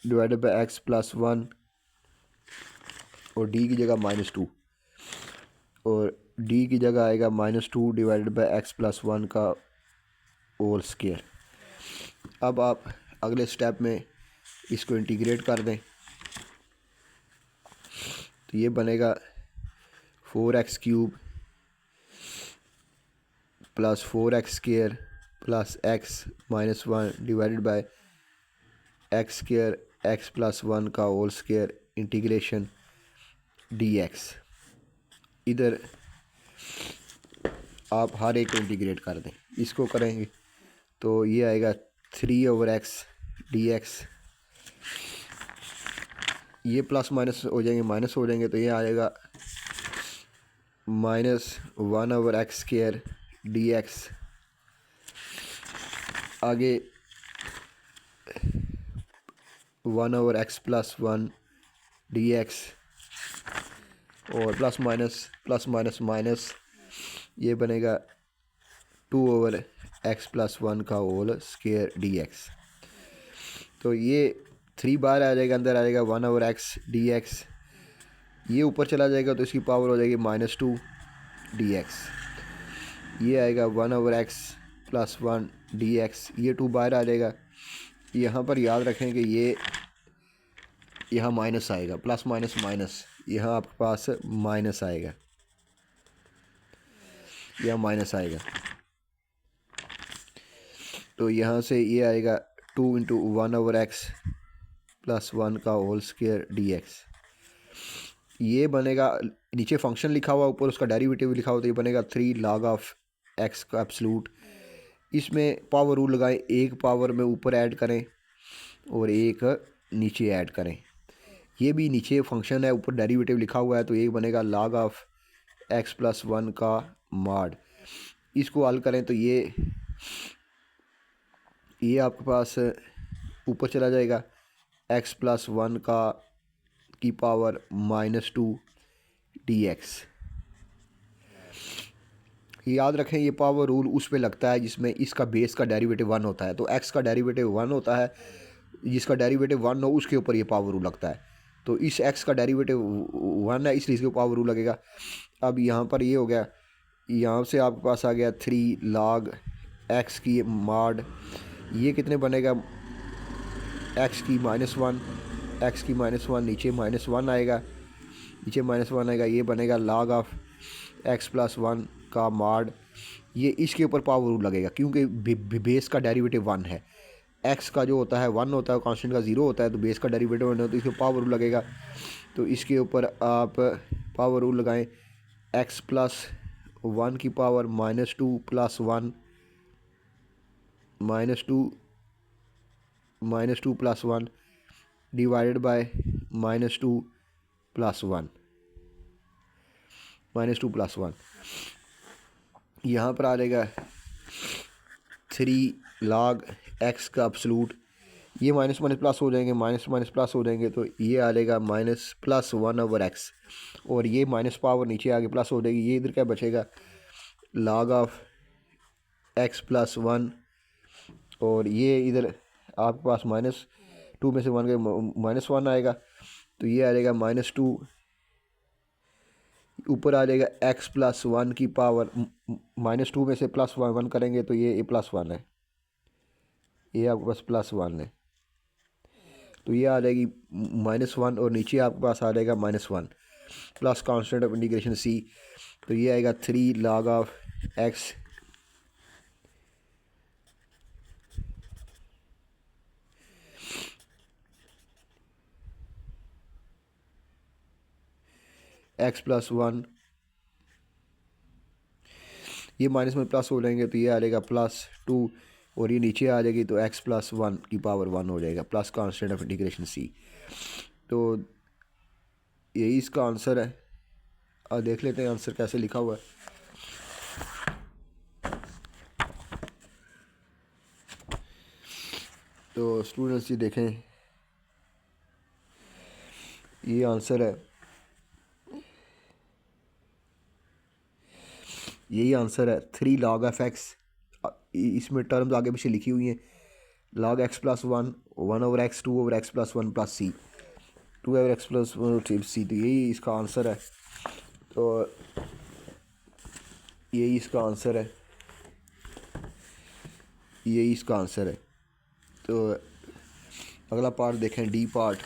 डिवाइडेड बाय x प्लस 1 और d की जगह -2 और d की जगह आएगा -2 डिवाइडेड बाय x प्लस 1 का होल स्क्वायर। अब आप अगले स्टेप में इसको इंटीग्रेट कर दें, तो ये बनेगा 4x³ plus 4x² plus x -1 divided by x² x plus 1 का होल स्क्वायर इंटीग्रेशन dx। इधर आप हर एक को इंटीग्रेट कर दें, इसको करेंगे तो ये आएगा 3/x dx, ये प्लस माइनस हो जाएंगे, माइनस हो जाएंगे, तो ये आएगा -1/x² dx। आगे 1/x प्लस 1 dx और प्लस माइनस माइनस ये बनेगा 2/x प्लस 1 का होल स्क्वायर dx। तो ये 3 बार आ जाएगा, अंदर आ जाएगा 1/x dx, ये ऊपर चला जाएगा तो इसकी पावर हो जाएगी -2 dx, ये आएगा 1/x प्लस 1 dx, ये 2 बाहर आ जाएगा। यहाँ पर याद रखें कि ये यहाँ माइनस आएगा, प्लस माइनस माइनस, यहाँ आपके पास माइनस आएगा, यहाँ माइनस आएगा, तो यहाँ से ये आएगा 2 इंटू 1/x प्लस 1 का होल स्क्वायर dx। ये बनेगा, नीचे फंक्शन लिखा हुआ ऊपर उसका डेरिवेटिव लिखा हुआ, तो ये बनेगा 3 log ऑफ एक्स का एब्सलूट। इसमें पावर रूल लगाएं, एक पावर में ऊपर ऐड करें और एक नीचे ऐड करें। ये भी नीचे फंक्शन है, ऊपर डेरिवेटिव लिखा हुआ है, तो एक बनेगा log of x plus one का मॉड। इसको हल करें तो ये आपके पास ऊपर चला जाएगा एक्स प्लस वन का की पावर -2 dx। याद रखें ये पावर रूल उस पे लगता है जिसमें इसका बेस का डेरिवेटिव 1 होता है। तो x का डेरिवेटिव 1 होता है, जिसका डेरिवेटिव 1 हो उसके ऊपर ये पावर रूल लगता है। तो इस x का डेरिवेटिव 1 है, इसलिए इसके पावर रूल लगेगा। अब यहाँ पर ये हो गया, यहाँ से आपके पास आ गया 3 log x की मॉड। ये कितने बनेगा, x की -1, x की -1, नीचे -1 आएगा, नीचे -1 आएगा, ये बनेगा log of x plus one का मॉड। ये इसके ऊपर पावर रूल लगेगा क्योंकि बेस का डेरिवेटिव 1 है। x का जो होता है 1 होता है, कांस्टेंट का 0 होता है, तो बेस का डेरिवेटिव 1 होता है, तो इसके पावर रूल लगेगा। तो इसके ऊपर आप पावर रूल लगाएं, x प्लस 1 की power -2 plus 1, -2 plus 1 divided bye -2 plus 1, -2 plus 1। यहाँ पर आ जाएगा 3 log x का एब्सलूट। ये माइनस माइनस प्लस हो जाएंगे, माइनस माइनस प्लस हो जाएंगे, तो ये आ जाएगा -+1/x। और ये माइनस पावर नीचे आके प्लस हो जाएगी, ये इधर क्या बचेगा, log ऑफ x प्लस 1। और ये इधर आपके पास -2 में से 1 के -1 आएगा, तो ये आ जाएगा -2, ऊपर आ जाएगा x प्लस 1 की पावर, -2 में से +1 करेंगे तो ये +1 है, ये आपके पास +1 है, तो ये आ जाएगी -1 और नीचे आपके पास आ जाएगा -1 plus constant of integration c। तो ये आएगा 3 log ऑफ x प्लस 1, ये माइनस में प्लस हो जाएंगे तो ये आ जाएगा +2 और ये नीचे आ जाएगी तो x प्लस 1 की पावर 1 हो जाएगा plus constant of integration c। तो यही इसका आंसर है। अब देख लेते हैं आंसर कैसे लिखा हुआ है। तो स्टूडेंट्स ये देखें, ये आंसर है, यही आंसर है 3 log ऑफ x। इसमें टर्म्स आगे पीछे लिखी हुई हैं, log x plus 1, 1/x, 2/x plus 1 plus c, 2/x plus 1 c। तो यही इसका आंसर है, तो यही इसका आंसर है, यही इसका आंसर है। तो अगला पार्ट देखें, डी पार्ट।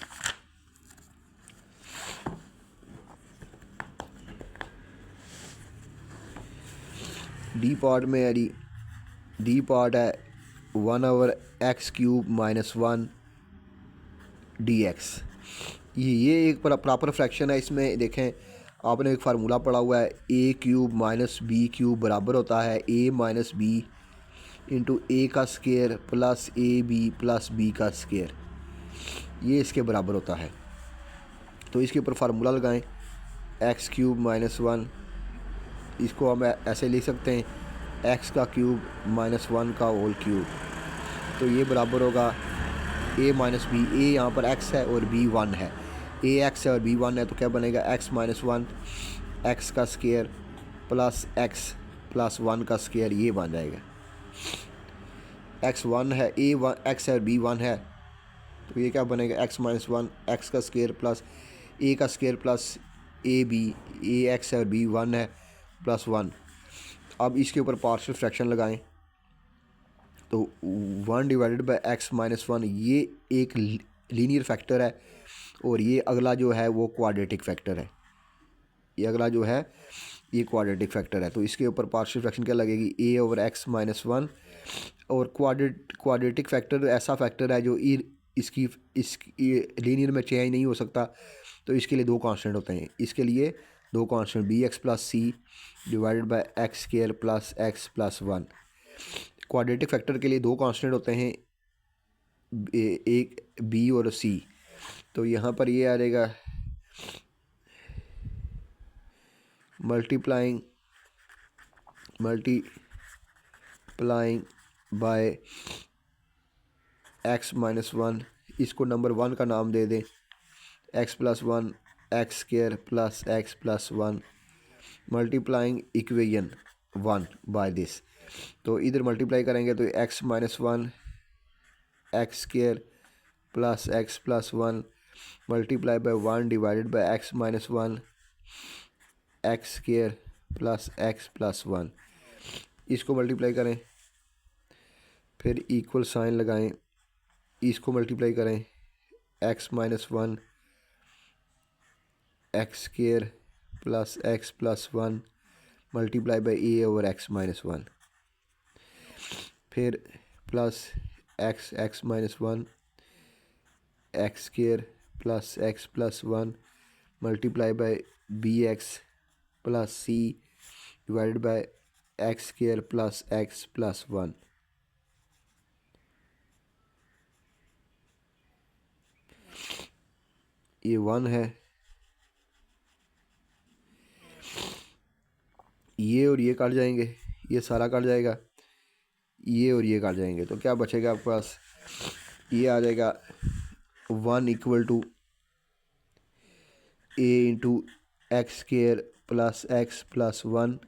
डी पार्ट में है जी, डी पार्ट है 1/x³ -1 dx। ये एक प्रॉपर फ्रैक्शन है। इसमें देखें, आपने एक फार्मूला पढ़ा हुआ है, a³ - b³ बराबर होता है a - b इंटू a का square plus ab plus b का स्क्वायर, ये इसके बराबर होता है। तो इसके ऊपर फार्मूला लगाएं, x³ -1, इसको हम ऐसे लिख सकते हैं x का क्यूब -1 का होल क्यूब। तो ये बराबर होगा a - b, a यहाँ पर x है और b 1 है, a x है और b 1 है, तो क्या बनेगा x - 1 x का स्क्वायर प्लस x प्लस 1 का स्क्वायर, ये बन जाएगा। x 1 है, a 1 x है और b 1 है, तो ये क्या बनेगा x - 1 x का स्क्वायर प्लस a का square plus ab, a x है और b 1 है प्लस 1। अब इसके ऊपर पार्शियल फ्रैक्शन लगाएं, तो 1 डिवाइडेड बाय x - 1, ये एक लीनियर फैक्टर है और ये अगला जो है वो क्वाड्रेटिक फैक्टर है, ये अगला जो है ये क्वाड्रेटिक फैक्टर है। तो इसके ऊपर पार्शियल फ्रैक्शन क्या लगेगी, a/x - 1। और क्वाड्रेटिक फैक्टर ऐसा फैक्टर है जो इसकी लीनियर में चेंज नहीं हो सकता, तो इसके लिए 2 कांस्टेंट होते हैं। इसके लिए दो constant b x plus c divided by x square plus x plus one. Quadratic factor के लिए दो कांस्टेंट होते हैं, एक बी और सी। तो यहाँ पर ये आ जाएगा multiplying by x minus one, इसको नंबर वन का नाम दे दें, x plus one x square plus x plus one multiplying equation one by this. तो इधर मल्टीप्लाई करेंगे तो x minus one x square plus x plus one multiply by one divided by x minus one x square plus x plus one. इसको मल्टीप्लाई करें, फिर इक्वल साइन लगाएं, इसको मल्टीप्लाई करें, x minus one x square plus x plus one multiply by a over x minus one, फिर plus x x minus one x square plus x plus one multiply by b x plus c divided by x square plus x plus one. ये वन है, ये और ये कट जाएंगे, ये सारा कट जाएगा, ये और ये कट जाएंगे, तो क्या बचेगा आपके पास, ये आ जाएगा one equal to a into x square plus one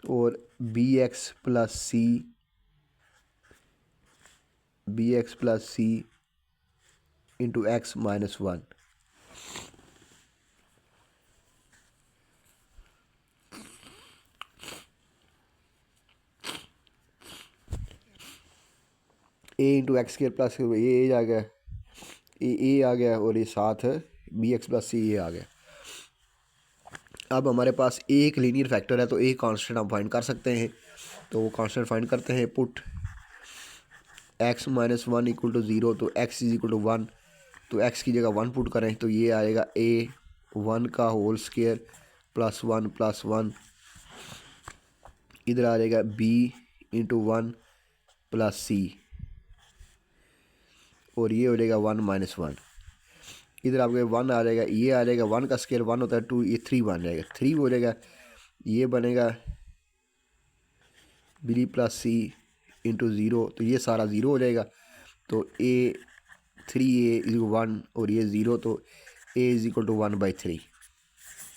और b x plus c into x minus one. A into x square plus ये आ गया, ए आ गया और ये साथ बी एक्स प्लस सी ये आ गया। अब हमारे पास एक लीनियर फैक्टर है तो एक कांस्टेंट हम फाइंड कर सकते हैं, तो वो कांस्टेंट फाइंड करते हैं। Put x minus one equal to zero, तो x is equal to one, तो एक्स की जगह वन पुट करें तो ये आएगा ए वन का होल स्क्वायर प्लस वन, इधर आ जाएगा b into one plus c और ये हो जाएगा वन माइनस वन, इधर आपके वन आ जाएगा, ये आ जाएगा वन का स्क्वायर वन होता है टू, ये थ्री बन जाएगा, थ्री हो जाएगा, ये बनेगा b plus c into zero, तो ये सारा ज़ीरो हो जाएगा, तो a three a is one और ये ज़ीरो, तो a is equal to one by three,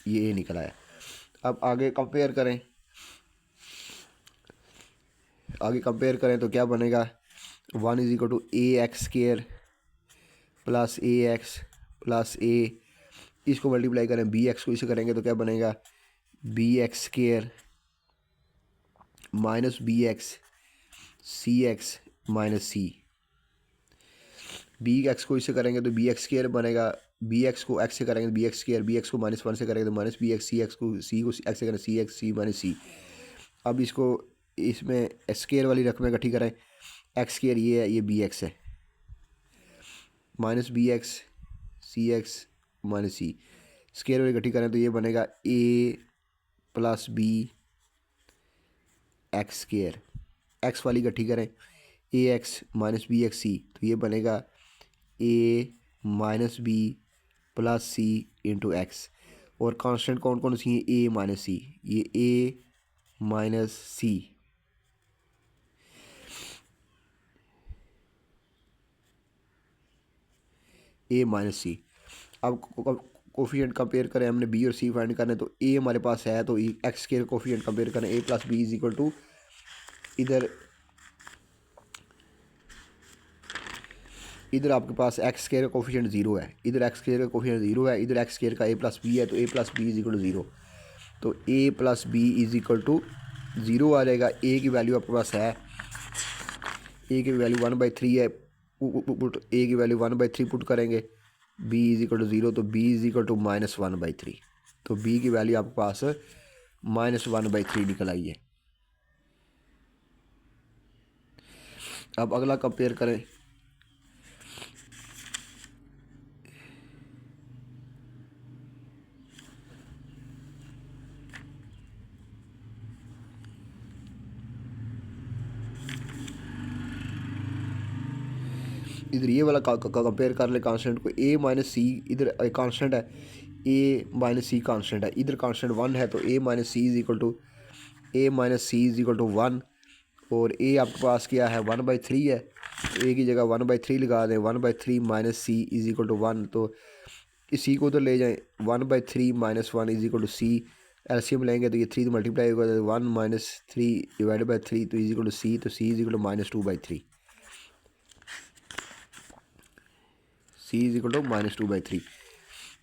ये ए निकल आया। अब आगे कंपेयर करें तो क्या बनेगा, one is equal to a x square plus a x plus a, इसको मल्टीप्लाई करें बी एक्स को इसे करेंगे तो क्या बनेगा, b x square minus b x c x minus c, b x को इससे करेंगे तो बी एक्स स्क्वायर बनेगा, बी एक्स को एक्स से करेंगे तो b x square, b x को माइनस वन से करेंगे तो minus b x, c x को एक्स से करेंगे सी एक्स सी माइनस सी। अब इसको इसमें स्क्वायर वाली रकम इकट्ठी करें, एक्स स्क्वायर ये है, ये बी एक्स है, minus b x c x minus c, square वाली इकट्ठी करें तो ये बनेगा a plus b x square, x वाली इकट्ठी करें a x minus b x c, तो ये बनेगा a minus b plus c into x, और कांस्टेंट कौन कौन सी है, ए माइनस सी, ये ए माइनस सी, ए माइनस सी। अब कोफिशिएंट कंपेयर करें, हमने बी और सी फाइंड करने, तो ए हमारे पास है तो एक्स के कोफिशिएंट कंपेयर करें, a plus b is equal to, इधर आपके पास एक्स स्क्वायर का कोफिशिएंट जीरो है, इधर एक्स स्क्वायर का कोफिशिएंट जीरो है, इधर एक्स स्क्वायर का ए प्लस बी है, तो a plus b is equal to zero, तो a plus b is equal to zero आ जाएगा। ए की वैल्यू आपके पास है, ए की वैल्यू वन बाई थ्री है, पुट ए की value one by three put करेंगे, b is equal to zero, तो b is equal to minus one by three, तो बी की वैल्यू आपके पास माइनस वन बाई थ्री निकल आई है। अब अगला कंपेयर करें, इधर ये वाला कंपेयर कर ले कांस्टेंट को, ए माइनस सी, इधर कांस्टेंट है ए माइनस सी कांस्टेंट है, इधर कांस्टेंट 1 है, तो a minus c is equal to one, और ए आपके पास क्या है 1/3 है, ए की जगह 1/3 लगा दें, 1/3 minus c is equal to 1, तो इसी को तो ले जाएं, 1/3 minus 1 is equal to c, LCM लेंगे तो ये 3 मल्टीप्लाई होगा, 1 माइनस 3 डिवाइडेड बाई 3 तो इज इक्वल टू सी, तो c is equal to -2/3, c is equal to -2/3।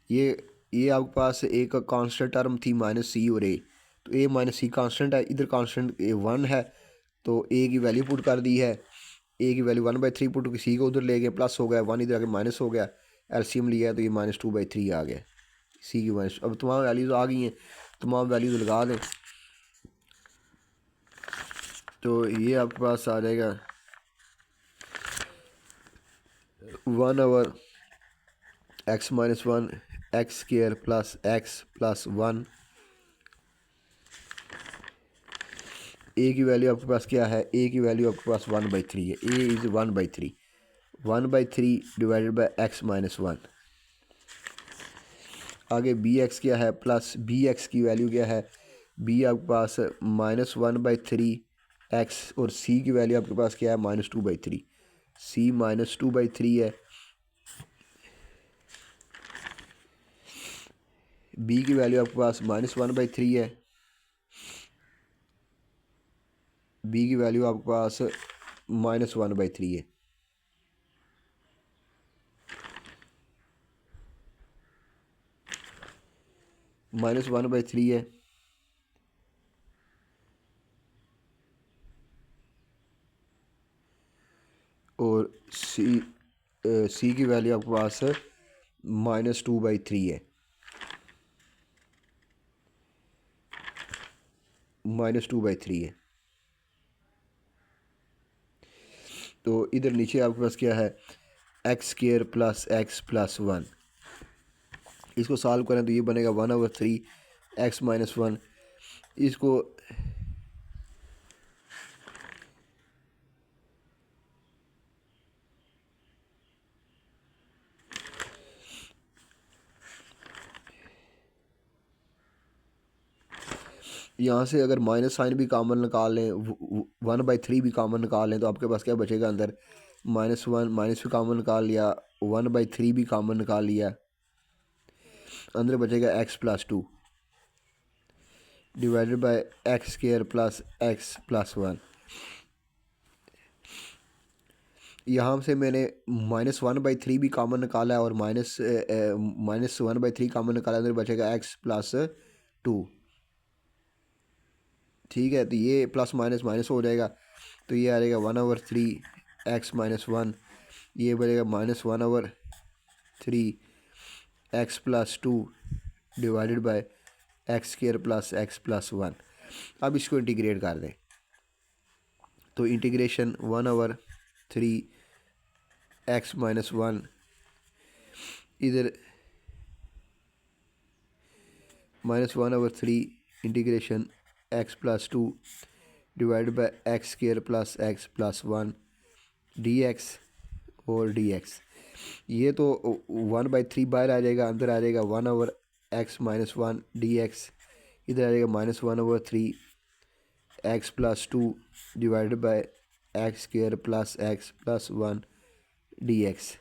ये आपके पास एक कांस्टेंट टर्म थी माइनस सी और ए, तो ए माइनस सी कांस्टेंट है, इधर कांस्टेंट ए 1 है, तो ए की वैल्यू पुट कर दी है, ए की वैल्यू 1/3 पुट की, सी को उधर ले गए प्लस हो गया, 1 इधर आके माइनस हो गया, एलसीएम लिया है तो ये -2/3 आ गया सी की माइनस। अब तमाम वैल्यूज़ आ गई हैं, तमाम वैल्यूज़ लगा दें तो ये आपके पास आ जाएगा 1/x-1 x square plus x plus 1, ए की वैल्यू आपके पास क्या है, ए की वैल्यू आपके पास 1/3 है, A is 1/3 divided by x-1। आगे बी एक्स क्या है, प्लस बी एक्स की वैल्यू क्या है, बी आपके पास -1/3 एक्स, और सी की वैल्यू आपके पास क्या है -2/3, सी -2/3 है, बी की वैल्यू आपके पास -1/3 है, बी की वैल्यू आपके पास -1/3 है, -1/3 है, और सी की वैल्यू आपके पास -2/3 है, -2/3 है। तो इधर नीचे आपके पास क्या है, x square plus x plus 1, इसको सॉल्व करें तो ये बनेगा 1/3 x-1, इसको यहाँ से अगर माइनस साइन भी कॉमन निकाल लें, 1/3 भी कॉमन निकाल लें, तो आपके पास क्या बचेगा अंदर, -1 माइनस भी कॉमन निकाल लिया, 1/3 भी कॉमन निकाल लिया, अंदर बचेगा x plus 2 divided by x square plus x plus 1। यहाँ से मैंने -1/3 भी कॉमन निकाला है और -1/3 कॉमन निकाला, अंदर बचेगा x प्लस 2, ठीक है, तो ये प्लस माइनस माइनस हो जाएगा, तो ये आ जाएगा 1/3 x-1, ये बचेगा -1/3 x plus 2 divided by x square plus x plus 1। अब इसको इंटीग्रेट कर दें तो इंटीग्रेशन 1/3 x-1, इधर -1/3 integration x plus 2 divided by x square plus x plus 1 dx और dx, ये तो 1/3 बाहर आ जाएगा, अंदर आ जाएगा 1/x-1 dx, इधर आ जाएगा -1/3 x plus 2 divided by x square plus x plus 1 dx।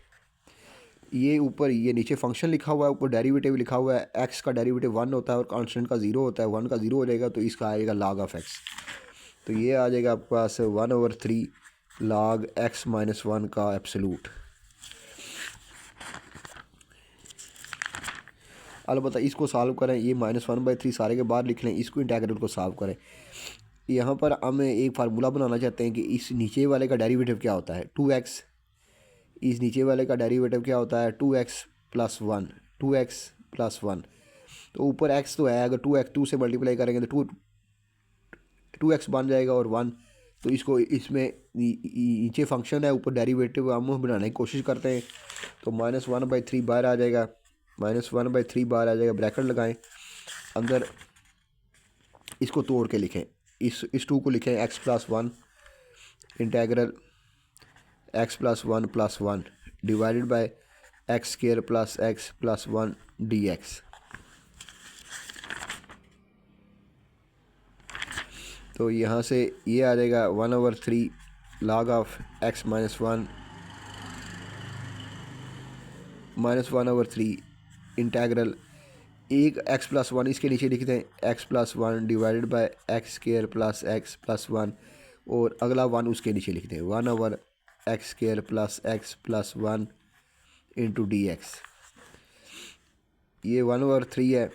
ये ऊपर ये नीचे फंक्शन लिखा हुआ है, ऊपर डेरिवेटिव लिखा हुआ है, x का डेरिवेटिव 1 होता है और कांस्टेंट का 0 होता है, 1 का 0 हो जाएगा तो इसका आएगा log ऑफ x, तो ये आ जाएगा आपके पास 1/3 log x-1 का एब्सोल्यूट। अलबत्ता इसको सॉल्व करें, ये -1/3 सारे के बाहर लिख लें, इसको इंटीग्रल को सॉल्व करें। यहाँ पर हम एक फार्मूला बनाना चाहते हैं कि इस नीचे वाले का डेरिवेटिव क्या होता है 2x, इस नीचे वाले का डेरिवेटिव क्या होता है 2x प्लस 1, 2x प्लस 1, तो ऊपर x तो है, अगर 2 से मल्टीप्लाई करेंगे तो 2x बन जाएगा और 1, तो इसको इसमें नीचे फंक्शन है, ऊपर डेरिवेटिव हम बनाने की कोशिश करते हैं, तो -1/3 बाहर आ जाएगा, -1/3 बाहर आ जाएगा, ब्रैकेट लगाएं, अंदर इसको तोड़ के लिखें, इस 2 को लिखें x plus 1 integral x plus 1 plus 1 divided by x square plus x plus 1 D x. तो यहाँ से ये आ जाएगा 1/3 log of x minus 1/3 integral एक x प्लस 1 इसके नीचे लिखते हैं x plus 1 divided by x square plus x plus 1 और अगला 1 उसके नीचे लिखते हैं 1/x square plus x plus 1 into D x. ये 1/3 है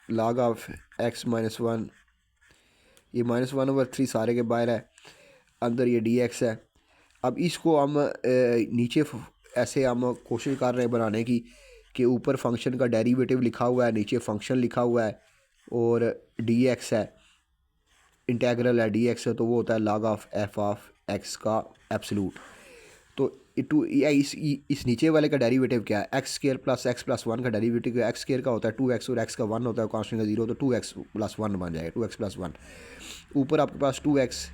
log ऑफ x माइनस 1, ये -1/3 सारे के बाहर है, अंदर ये डी एक्स है। अब इसको हम नीचे ऐसे हम कोशिश कर रहे हैं बनाने की कि ऊपर फंक्शन का डेरिवेटिव लिखा हुआ है, नीचे फंक्शन लिखा हुआ है और डी एक्स है, इंटेग्रल है डी एक्स है, तो वो होता है log of F of x का एब्सोल्यूट। तो इस नीचे वाले का डेरिवेटिव क्या है, x square plus x plus 1 का डेरिवेटिव एक्स स्क्वायर का होता है 2x और एक्स का 1 होता है, कांस्टेंट का 0, तो 2x प्लस 1 बन जाएगा, 2x प्लस 1। ऊपर आपके पास 2x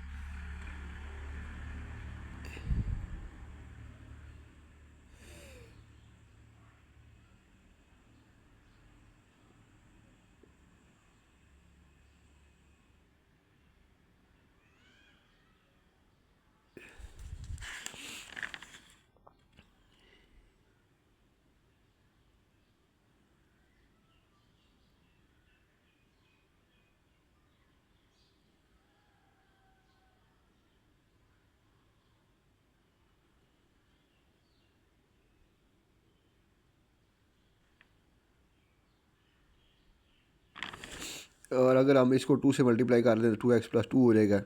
और अगर हम इसको 2 से मल्टीप्लाई कर दें तो 2x प्लस 2 हो जाएगा।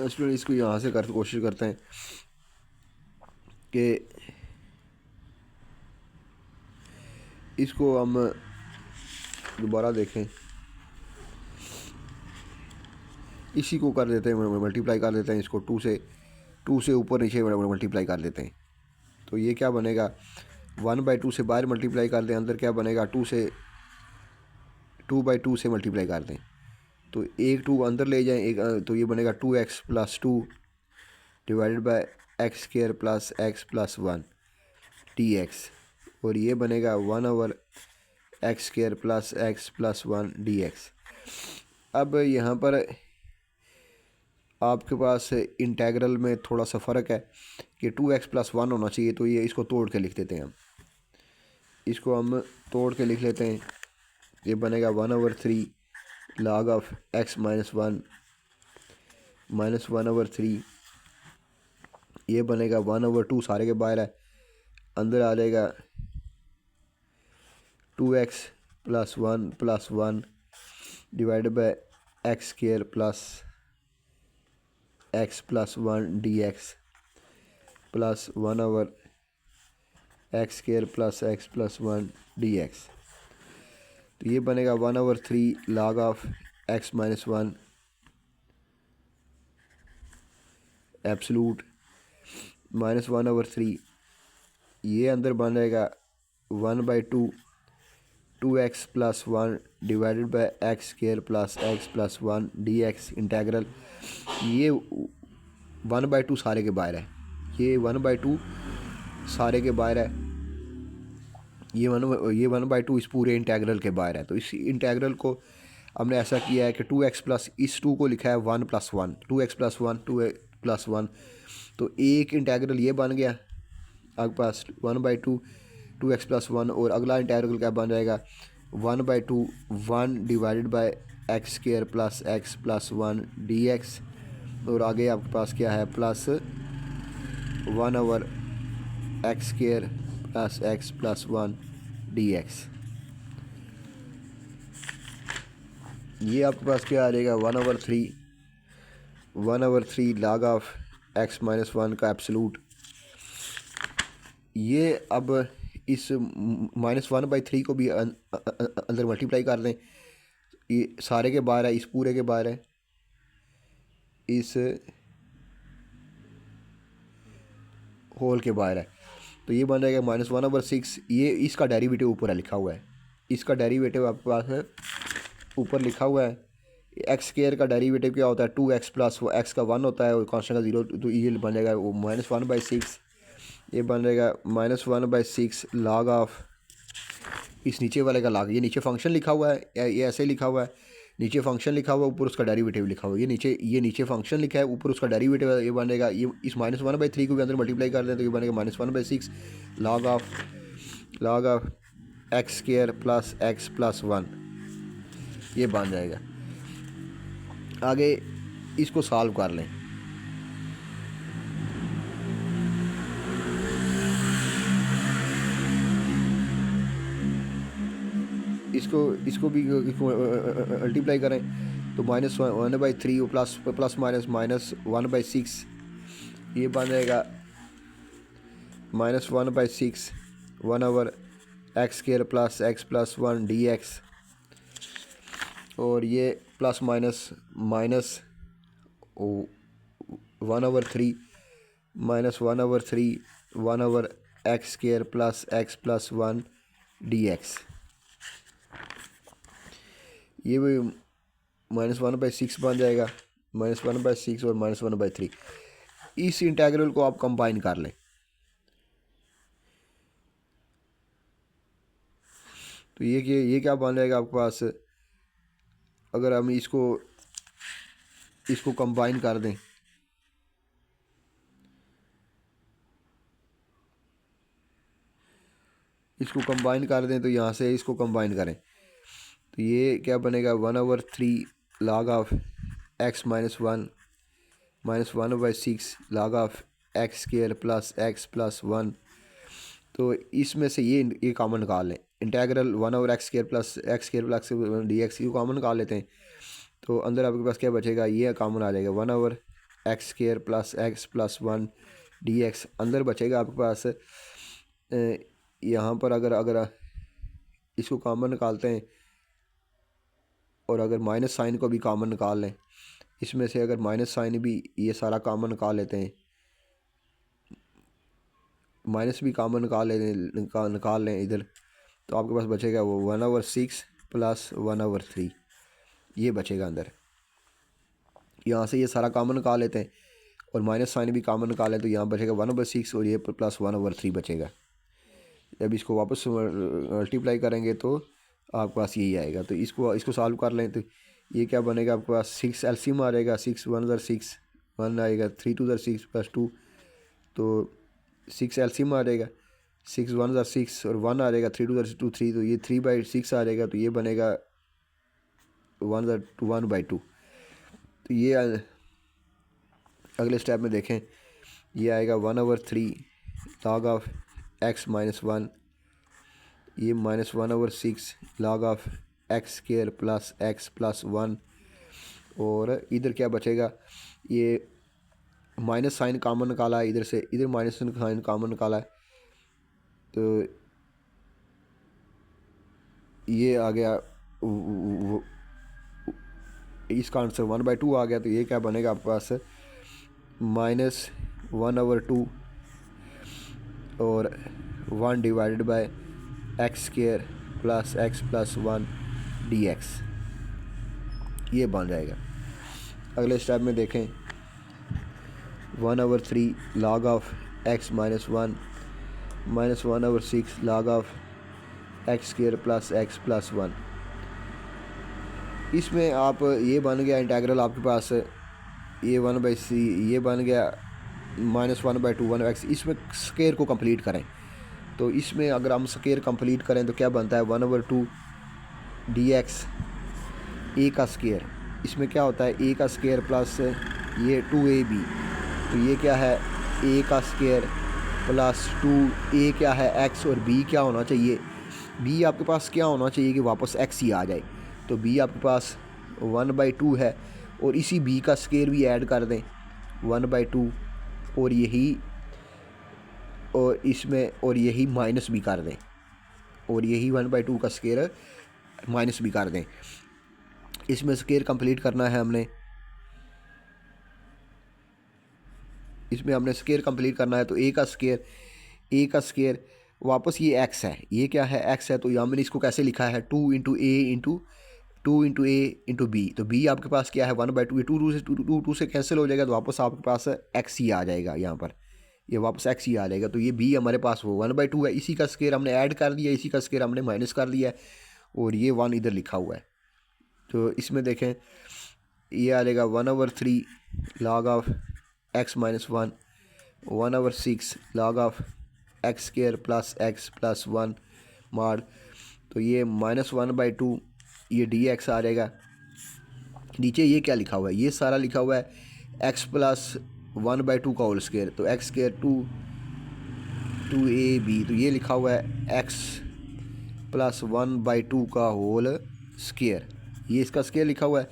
स्टूडेंट इसको यहाँ से कोशिश करते हैं कि इसको हम दोबारा देखें, इसी को कर देते हैं मल्टीप्लाई कर देते हैं, इसको 2 से ऊपर नीचे मल्टीप्लाई कर देते हैं। तो ये क्या बनेगा 1/2 से बाहर मल्टीप्लाई कर दें, अंदर क्या बनेगा 2/2 से मल्टीप्लाई कर दें, तो एक 2 अंदर ले जाएं, एक तो ये बनेगा 2x plus 2 divided by x square plus x plus 1 D x, और ये बनेगा 1/x square plus x plus 1 D x. अब यहाँ पर आपके पास इंटेग्रल में थोड़ा सा फ़र्क है कि 2x प्लस 1 होना चाहिए, तो ये इसको तोड़ के लिख देते हैं हम, इसको हम तोड़ के लिख लेते हैं। ये बनेगा 1/3 log of x minus 1 minus 1/3, ये बनेगा 1/2 सारे के बाहर है, अंदर आ जाएगा 2x plus 1 plus 1 divided by x square plus x plus 1 D x plus 1/x square plus x plus 1 D x. तो ये बनेगा 1/3 log of x minus 1 absolute minus 1/3, ये अंदर बन जाएगा 1/2 2x plus 1 divided by x square plus x plus 1 D x integral. ये 1/2 सारे के बाहर है, ये 1/2 सारे के बाहर है, ये 1/2 इस पूरे इंटेग्रल के बाहर है। तो इस इंटेग्रल को हमने ऐसा किया है कि 2x प्लस इस 2 को लिखा है 1 plus 1, 2x plus 1 2x plus 1, तो एक इंटेग्रल ये बन गया आपके पास 1/2 2x प्लस 1, और अगला इंटेग्रल क्या बन जाएगा 1/2 1 divided by x square plus x plus 1 D x, और आगे आपके पास क्या है plus 1 over x square plus x plus 1 dx। ये आपके पास क्या आ जाएगा 1/3 log ऑफ x माइनस 1 का एब्सोलूट। ये अब इस -1/3 को भी अंदर मल्टीप्लाई कर दें। ये सारे के बाहर है, इस पूरे के बाहर है, इस होल के बाहर है। तो ये बन जाएगा -1/6। ये इसका डेरिवेटिव ऊपर है लिखा हुआ है, इसका डेरिवेटिव आपके पास है ऊपर लिखा हुआ है। एक्स स्क्वायर का डेरिवेटिव क्या होता है 2x प्लस एक्स का 1 होता है और कांस्टेंट का 0। तो ये बन जाएगा वो -1/6। ये बन जाएगा -1/6 log ऑफ इस नीचे वाले का log। ये नीचे फंक्शन लिखा हुआ है, ये ऐसे लिखा हुआ है, नीचे फंक्शन लिखा हुआ है, ऊपर उसका डेरिवेटिव लिखा हुआ है। ये नीचे फंक्शन लिखा है, ऊपर उसका डेरिवेटिव है। ये बनेगा, ये इस -1/3 को भी अंदर मल्टीप्लाई कर दें तो ये बनेगा -1/6 log of x square plus x plus 1। ये बन जाएगा। आगे इसको सॉल्व कर लें। इसको भी मल्टीप्लाई करें तो -1/3 प्लस माइनस -1/6। ये बन जाएगा -1/6 1 over x square plus x plus 1 dx। और ये plus minus 1/3 -1/3 1 over x square plus x plus 1 dx। ये भी -1/6 बन जाएगा, -1/6 और -1/3। इस इंटेग्रल को आप कंबाइन कर लें तो ये क्या बन जाएगा आपके पास। अगर हम इसको कंबाइन कर दें तो यहाँ से इसको कंबाइन करें तो ये क्या बनेगा 1/3 log of x minus 1 -1/6 log of x square plus x plus 1। तो इसमें से ये कॉमन निकाल लें। Integral 1 over x square plus x square plus dx ये कॉमन निकाल लेते हैं तो अंदर आपके पास क्या बचेगा, ये कॉमन आ जाएगा 1 over x square plus x plus 1 dx। अंदर बचेगा आपके पास यहाँ पर अगर इसको कॉमन निकालते हैं और अगर माइनस साइन को भी कॉमन निकाल लें, इसमें से अगर माइनस साइन भी ये सारा कॉमन निकाल लेते हैं, माइनस भी कॉमन निकाल लें इधर, तो आपके पास बचेगा वो 1/6 प्लस 1/3 ये बचेगा अंदर। यहाँ से ये सारा कॉमन निकाल लेते हैं और माइनस साइन भी कॉमन निकालें तो यहाँ बचेगा 1/6 और ये प्लस 1/3 बचेगा। जब इसको वापस मल्टीप्लाई करेंगे तो आपके पास यही आएगा। तो इसको सॉल्व कर लें तो ये क्या बनेगा आपके पास 6 एलसीएम आ जाएगा। 6 1 6 1 आएगा, 3 2 6 प्लस 2 तो 6 एलसीएम आ जाएगा। 6 1 6 और 1 आ जाएगा, 3 2 2 3 तो ये 3/6 आ जाएगा। तो ये बनेगा 1/2। तो ये अगले स्टेप में देखें, ये आएगा 1/3 log ऑफ x माइनस 1। ये -1/6 log of x square plus x plus 1। और इधर क्या बचेगा, ये माइनस साइन कॉमन निकाला है इधर से, इधर माइनस साइन कॉमन निकाला है तो ये आ गया, इसका आंसर 1/2 आ गया। तो ये क्या बनेगा आपके पास -1/2 और 1 divided by x square plus x plus 1 dx ये बन जाएगा। अगले स्टेप में देखें 1/3 log of x minus 1 -1/6 log of x square plus x plus 1। इसमें आप ये बन गया इंटेग्रल आपके पास ये 1/c ये बन गया -1/2 1x। इसमें स्क्वायर को कंप्लीट करें तो इसमें अगर हम स्क्वायर कंप्लीट करें तो क्या बनता है 1/2 dx a का स्क्वायर। इसमें क्या होता है a का स्क्वायर प्लस ये 2ab तो ये क्या है ए का स्क्वायर प्लस 2 ए क्या है एक्स, और बी क्या होना चाहिए, बी आपके पास क्या होना चाहिए कि वापस एक्स ही आ जाए। तो बी आपके पास 1/2 है, और इसी बी का स्क्वायर भी ऐड कर दें 1/2, और यही और इसमें और यही माइनस भी कर दें, और यही 1/2 का स्क्वायर माइनस भी कर दें। इसमें स्क्वायर कंप्लीट करना है हमने, इसमें हमने स्क्वायर कंप्लीट करना है। तो ए का स्क्वायर वापस ये एक्स है, ये क्या है एक्स है, तो यहाँ मैंने इसको कैसे लिखा है 2 इंटू बी। तो बी आपके पास क्या है 1/2, ये 2 से कैंसिल हो जाएगा, तो वापस आपके पास एक्स ही आ जाएगा, यहाँ पर ये वापस एक्स ही आ जाएगा। तो ये बी हमारे पास वो 1/2 है, इसी का स्क्वायर हमने ऐड कर दिया, इसी का स्क्वायर हमने माइनस कर दिया है, और ये 1 इधर लिखा हुआ है। तो इसमें देखें ये आ जाएगा 1/3 log of x minus 1, 1/6 log of x square plus x plus 1 मार, तो ये -1/2 ये डी एक्स आ जाएगा। नीचे ये क्या लिखा हुआ है, ये सारा लिखा हुआ है x प्लस 1/2 का होल स्क्वायर, तो एक्स स्क्वायर 2ab, तो ये लिखा हुआ है x प्लस 1/2 का होल स्क्वायर, ये इसका स्क्वायर लिखा हुआ है।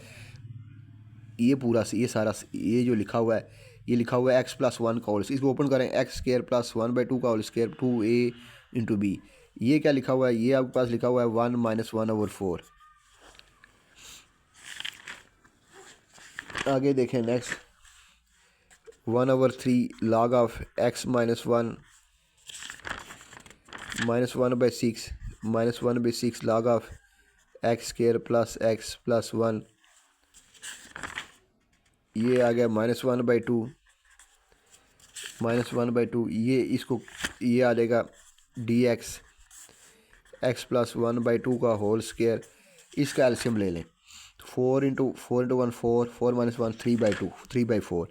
ये पूरा ये सारा ये जो लिखा हुआ है, ये लिखा हुआ है x प्लस 1 का होल, इसको ओपन करें एक्स स्क्वायर प्लस 1/2 का whole square 2a into B. ये क्या लिखा हुआ है, ये आपके पास लिखा हुआ है 1 - 1/4। आगे देखें next 1/3 log of x minus 1 -1/6 -1/6 log of x square plus x plus 1, ये आ गया -1/2 ये इसको ये आ जाएगा डी एक्स एक्स प्लस 1/2 का होल स्क्वायर, इसका एल्शियम ले लें 4 इंटू 1 4, 4 - 1 3/2 3/4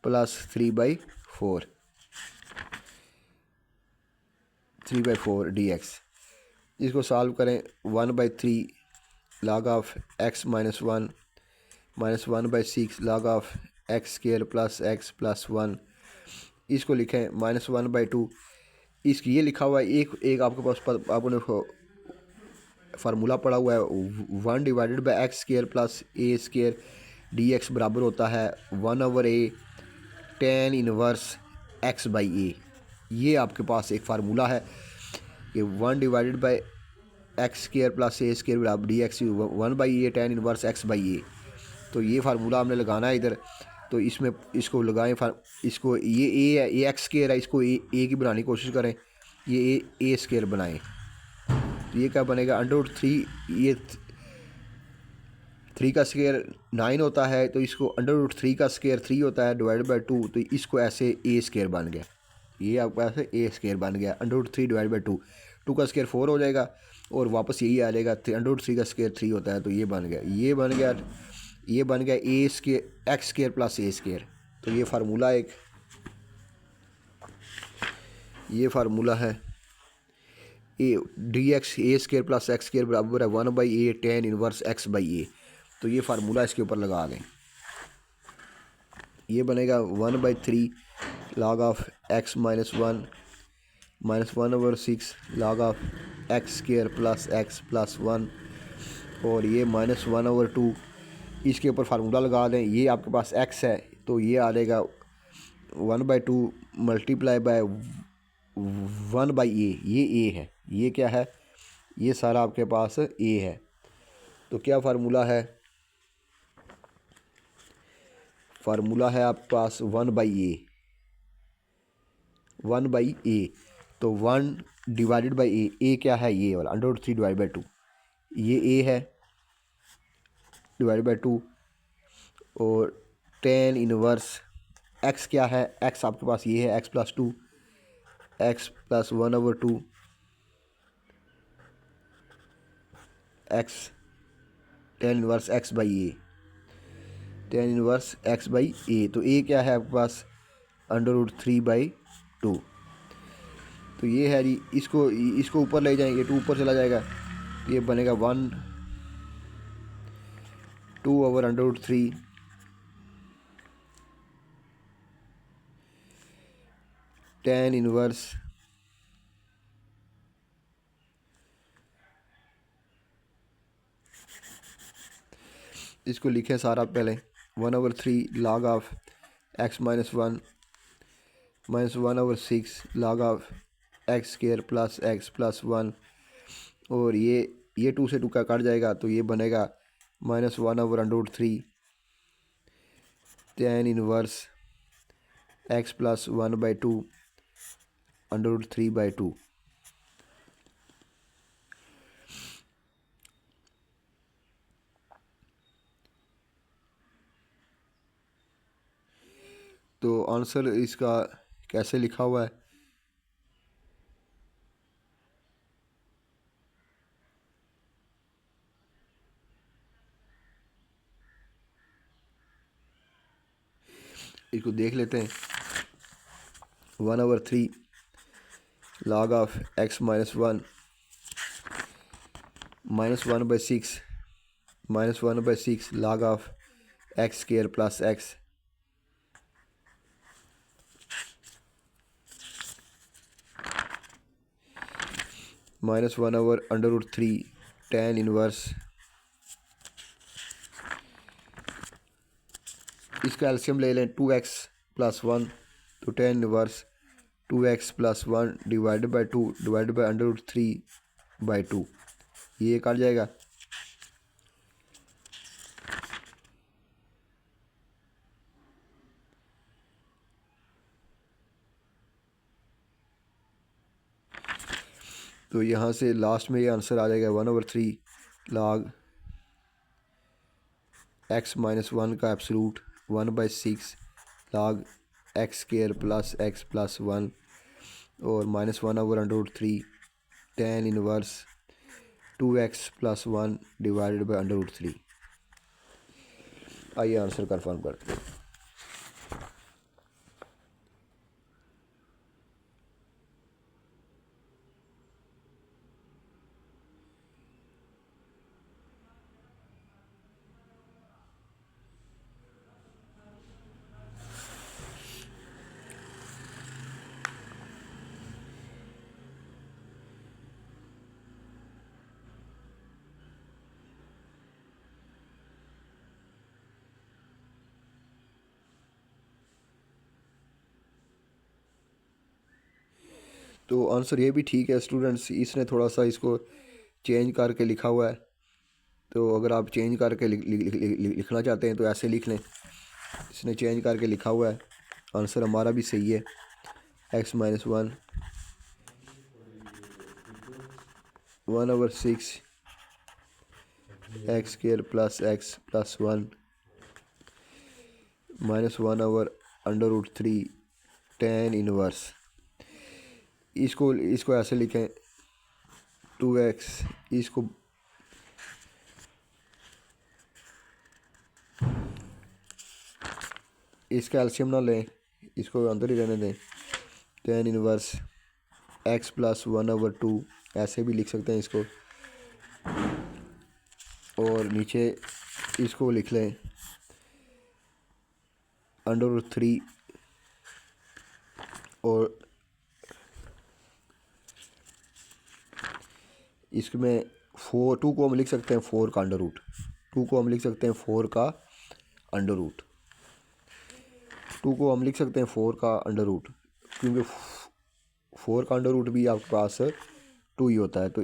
प्लस 3/4 डी एक्स। इसको सॉल्व करें 1/3 log of x minus 1 -1/6 log of x square plus x plus 1, इसको लिखें -1/2। इसकी ये लिखा हुआ है एक आपके पास आपने फार्मूला पड़ा हुआ है 1 divided by x square plus a square d x बराबर होता है 1/a tan inverse x by a. ये आपके पास एक फार्मूला है कि 1 divided by x square plus a square बराबर d x 1/a tan inverse x by a. तो ये फार्मूला हमने लगाना है इधर, तो इसमें इसको लगाएं इसको ये ए है, ये एक्स स्क्वायर है, इसको ए की बनाने की कोशिश करें, ये ए स्क्वायर बनाएं, तो ये क्या बनेगा √3, ये 3 का स्क्वायर 9 होता है, तो इसको √3 का स्क्वायर 3 होता है डिवाइड बाई 2, तो इसको ऐसे ए स्क्वायर बन गया, ये आपको ऐसे ए स्क्वायर बन गया √3 डिवाइड बाई 2, 2 का स्क्वायर 4 हो जाएगा, और वापस यही आ जाएगा √3 का स्क्वायर 3 होता है, तो ये बन गया a square x square plus a square. तो ये फार्मूला है a d x a square plus x square बराबर है 1/a tan inverse x by a. तो ये फार्मूला इसके ऊपर लगा दें, ये बनेगा 1/3 log of x minus 1 -1/6 log of x square plus x plus 1, और ये -1/2 इसके ऊपर फार्मूला लगा दें। ये आपके पास x है, तो ये आ जाएगा 1/2 मल्टीप्लाई बाय 1/a, ये a है, ये क्या है, ये सारा आपके पास a है। तो क्या फार्मूला है, फार्मूला है आपके पास 1/a, तो 1 डिवाइडेड बाई a क्या है, ये वाला √3 डिवाइड बाई 2, ये a है डिवाइड बाई 2, और tan इनवर्स x क्या है, x आपके पास ये है x plus 2 x plus 1/2 x tan inverse x by a, tan inverse x by a. तो a क्या है आपके पास √3/2, तो ये है जी, इसको ऊपर ले जाएंगे, 2 ऊपर चला जाएगा, तो ये बनेगा 2/√3 tan इनवर्स इसको लिखें सारा पहले 1/3 log of x -1 log of x square plus x plus 1। और ये 2 से 2 का कट जाएगा तो ये बनेगा -1/√3 tan इनवर्स x प्लस 1/2 √3/2। तो आंसर इसका कैसे लिखा हुआ है, इसको देख लेते हैं। 1/3 log of x -1 -1/6 log of x square plus x -1/√3 tan inverse. इसका एलसीएम ले लें 2x प्लस 1 तो tan inverse 2x plus 1 divided by 2 divided by √3/2 ये कट जाएगा। तो यहाँ से लास्ट में ये आंसर आ जाएगा 1/3 log x -1 का absolute 1/6 log x square plus x plus 1 और -1/√3 tan inverse 2x plus 1 divided by √3। आइए आंसर कन्फर्म करते हैं। तो आंसर ये भी ठीक है स्टूडेंट्स, इसने थोड़ा सा इसको चेंज करके लिखा हुआ है। तो अगर आप चेंज करके लिखना चाहते हैं तो ऐसे लिख लें, इसने चेंज करके लिखा हुआ है। आंसर हमारा भी सही है। x -1 1/6 x square plus x plus 1 -1/√3 tan inverse. इसको ऐसे लिखें 2x, इसको इसका एलसीएम ना लें, इसको अंदर ही रहने दें। tan इनवर्स x प्लस 1/2 ऐसे भी लिख सकते हैं इसको। और नीचे इसको लिख लें √3 और इसमें 2 को हम लिख सकते हैं 4 का अंडर रूट। 2 को हम लिख सकते हैं 4 का अंडर रूट। 2 को हम लिख सकते हैं 4 का अंडर रूट, क्योंकि 4 का अंडर रूट भी आपके पास 2 ही होता है। तो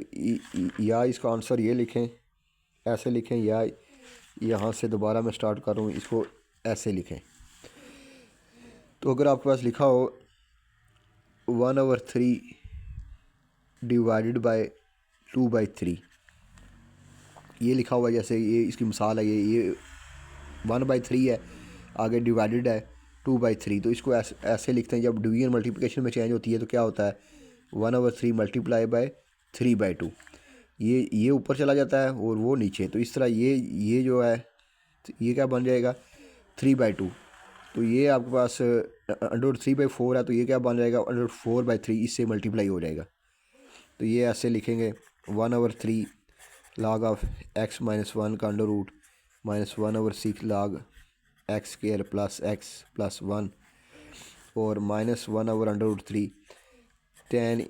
या इसका आंसर ये लिखें, ऐसे लिखें, या यहाँ से दोबारा मैं स्टार्ट कर रहा हूँ, इसको ऐसे लिखें। तो अगर आपके पास लिखा हो 1/3 डिवाइडेड बाय 2/3 ये लिखा हुआ है, जैसे ये इसकी मिसाल है, ये 1/3 है, आगे डिवाइडेड है 2/3। तो इसको ऐसे लिखते हैं। जब डिवीजन मल्टीप्लिकेशन में चेंज होती है तो क्या होता है 1/3 मल्टीप्लाई बाय 3/2, ये ऊपर चला जाता है और वो नीचे। तो इस तरह ये जो है ये क्या बन जाएगा 3/2। तो ये आपके पास √3/4 है, तो ये क्या बन जाएगा √4/3, इससे मल्टीप्लाई हो जाएगा। तो ये ऐसे लिखेंगे 1/3 log ऑफ x -1 का under root -1/6 log x square plus x plus 1 और -1/√3 tan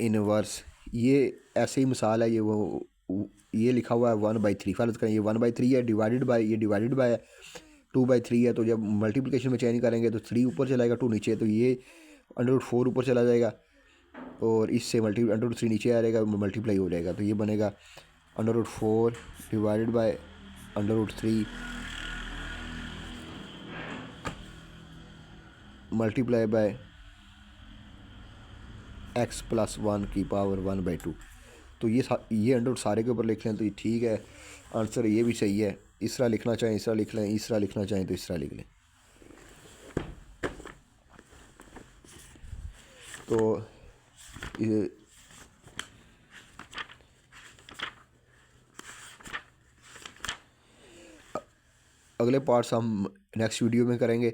इनवर्स। ये ऐसे ही मिसाल है, ये लिखा हुआ है 1/3। फ़र्ज़ करें ये 1/3 है, डिवाइडेड बाय, ये डिवाइडेड बाय 2/3 है। तो जब मल्टीप्लिकेशन में चेंज करेंगे तो 3 ऊपर चलाएगा, 2 नीचे, तो ये √4 ऊपर चला जाएगा और इससे √3 नीचे आ जाएगा, मल्टीप्लाई हो जाएगा। तो ये बनेगा √4 divided by √3 multiply by x+1 की पावर 1/2। तो ये अंडर सारे के ऊपर लिख लें तो ये ठीक है, आंसर ये भी सही है। इस तरह लिखना चाहें इस तरह लिख लें, इस तरह लिखना चाहें तो इस तरह लिख लें। तो ये अगले पार्ट्स हम नेक्स्ट वीडियो में करेंगे।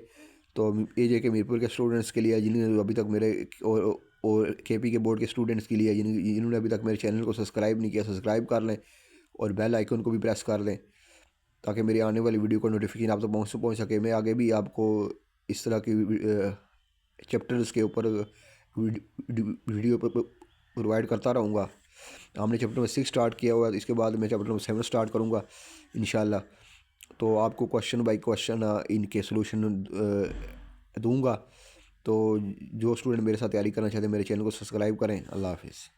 तो AJK मीरपुर के स्टूडेंट्स के लिए, जिन्होंने अभी तक मेरे और KP के बोर्ड के स्टूडेंट्स के लिए जिन्होंने अभी तक मेरे चैनल को सब्सक्राइब नहीं किया, सब्सक्राइब कर लें और बेल आइकन को भी प्रेस कर लें ताकि मेरी आने वाली वीडियो का नोटिफिकेशन आप तक पहुँच सके। मैं आगे भी आपको इस तरह की चैप्टर्स के ऊपर वीडियो प्रोवाइड करता रहूँगा। हमने चैप्टर नंबर 6 स्टार्ट किया हुआ है, इसके बाद मैं चैप्टर नंबर 7 स्टार्ट करूँगा इंशाल्लाह। तो आपको क्वेश्चन बाय क्वेश्चन इनके सलूशन दूंगा। तो जो स्टूडेंट मेरे साथ तैयारी करना चाहते हैं मेरे चैनल को सब्सक्राइब करें। अल्लाह हाफिज़।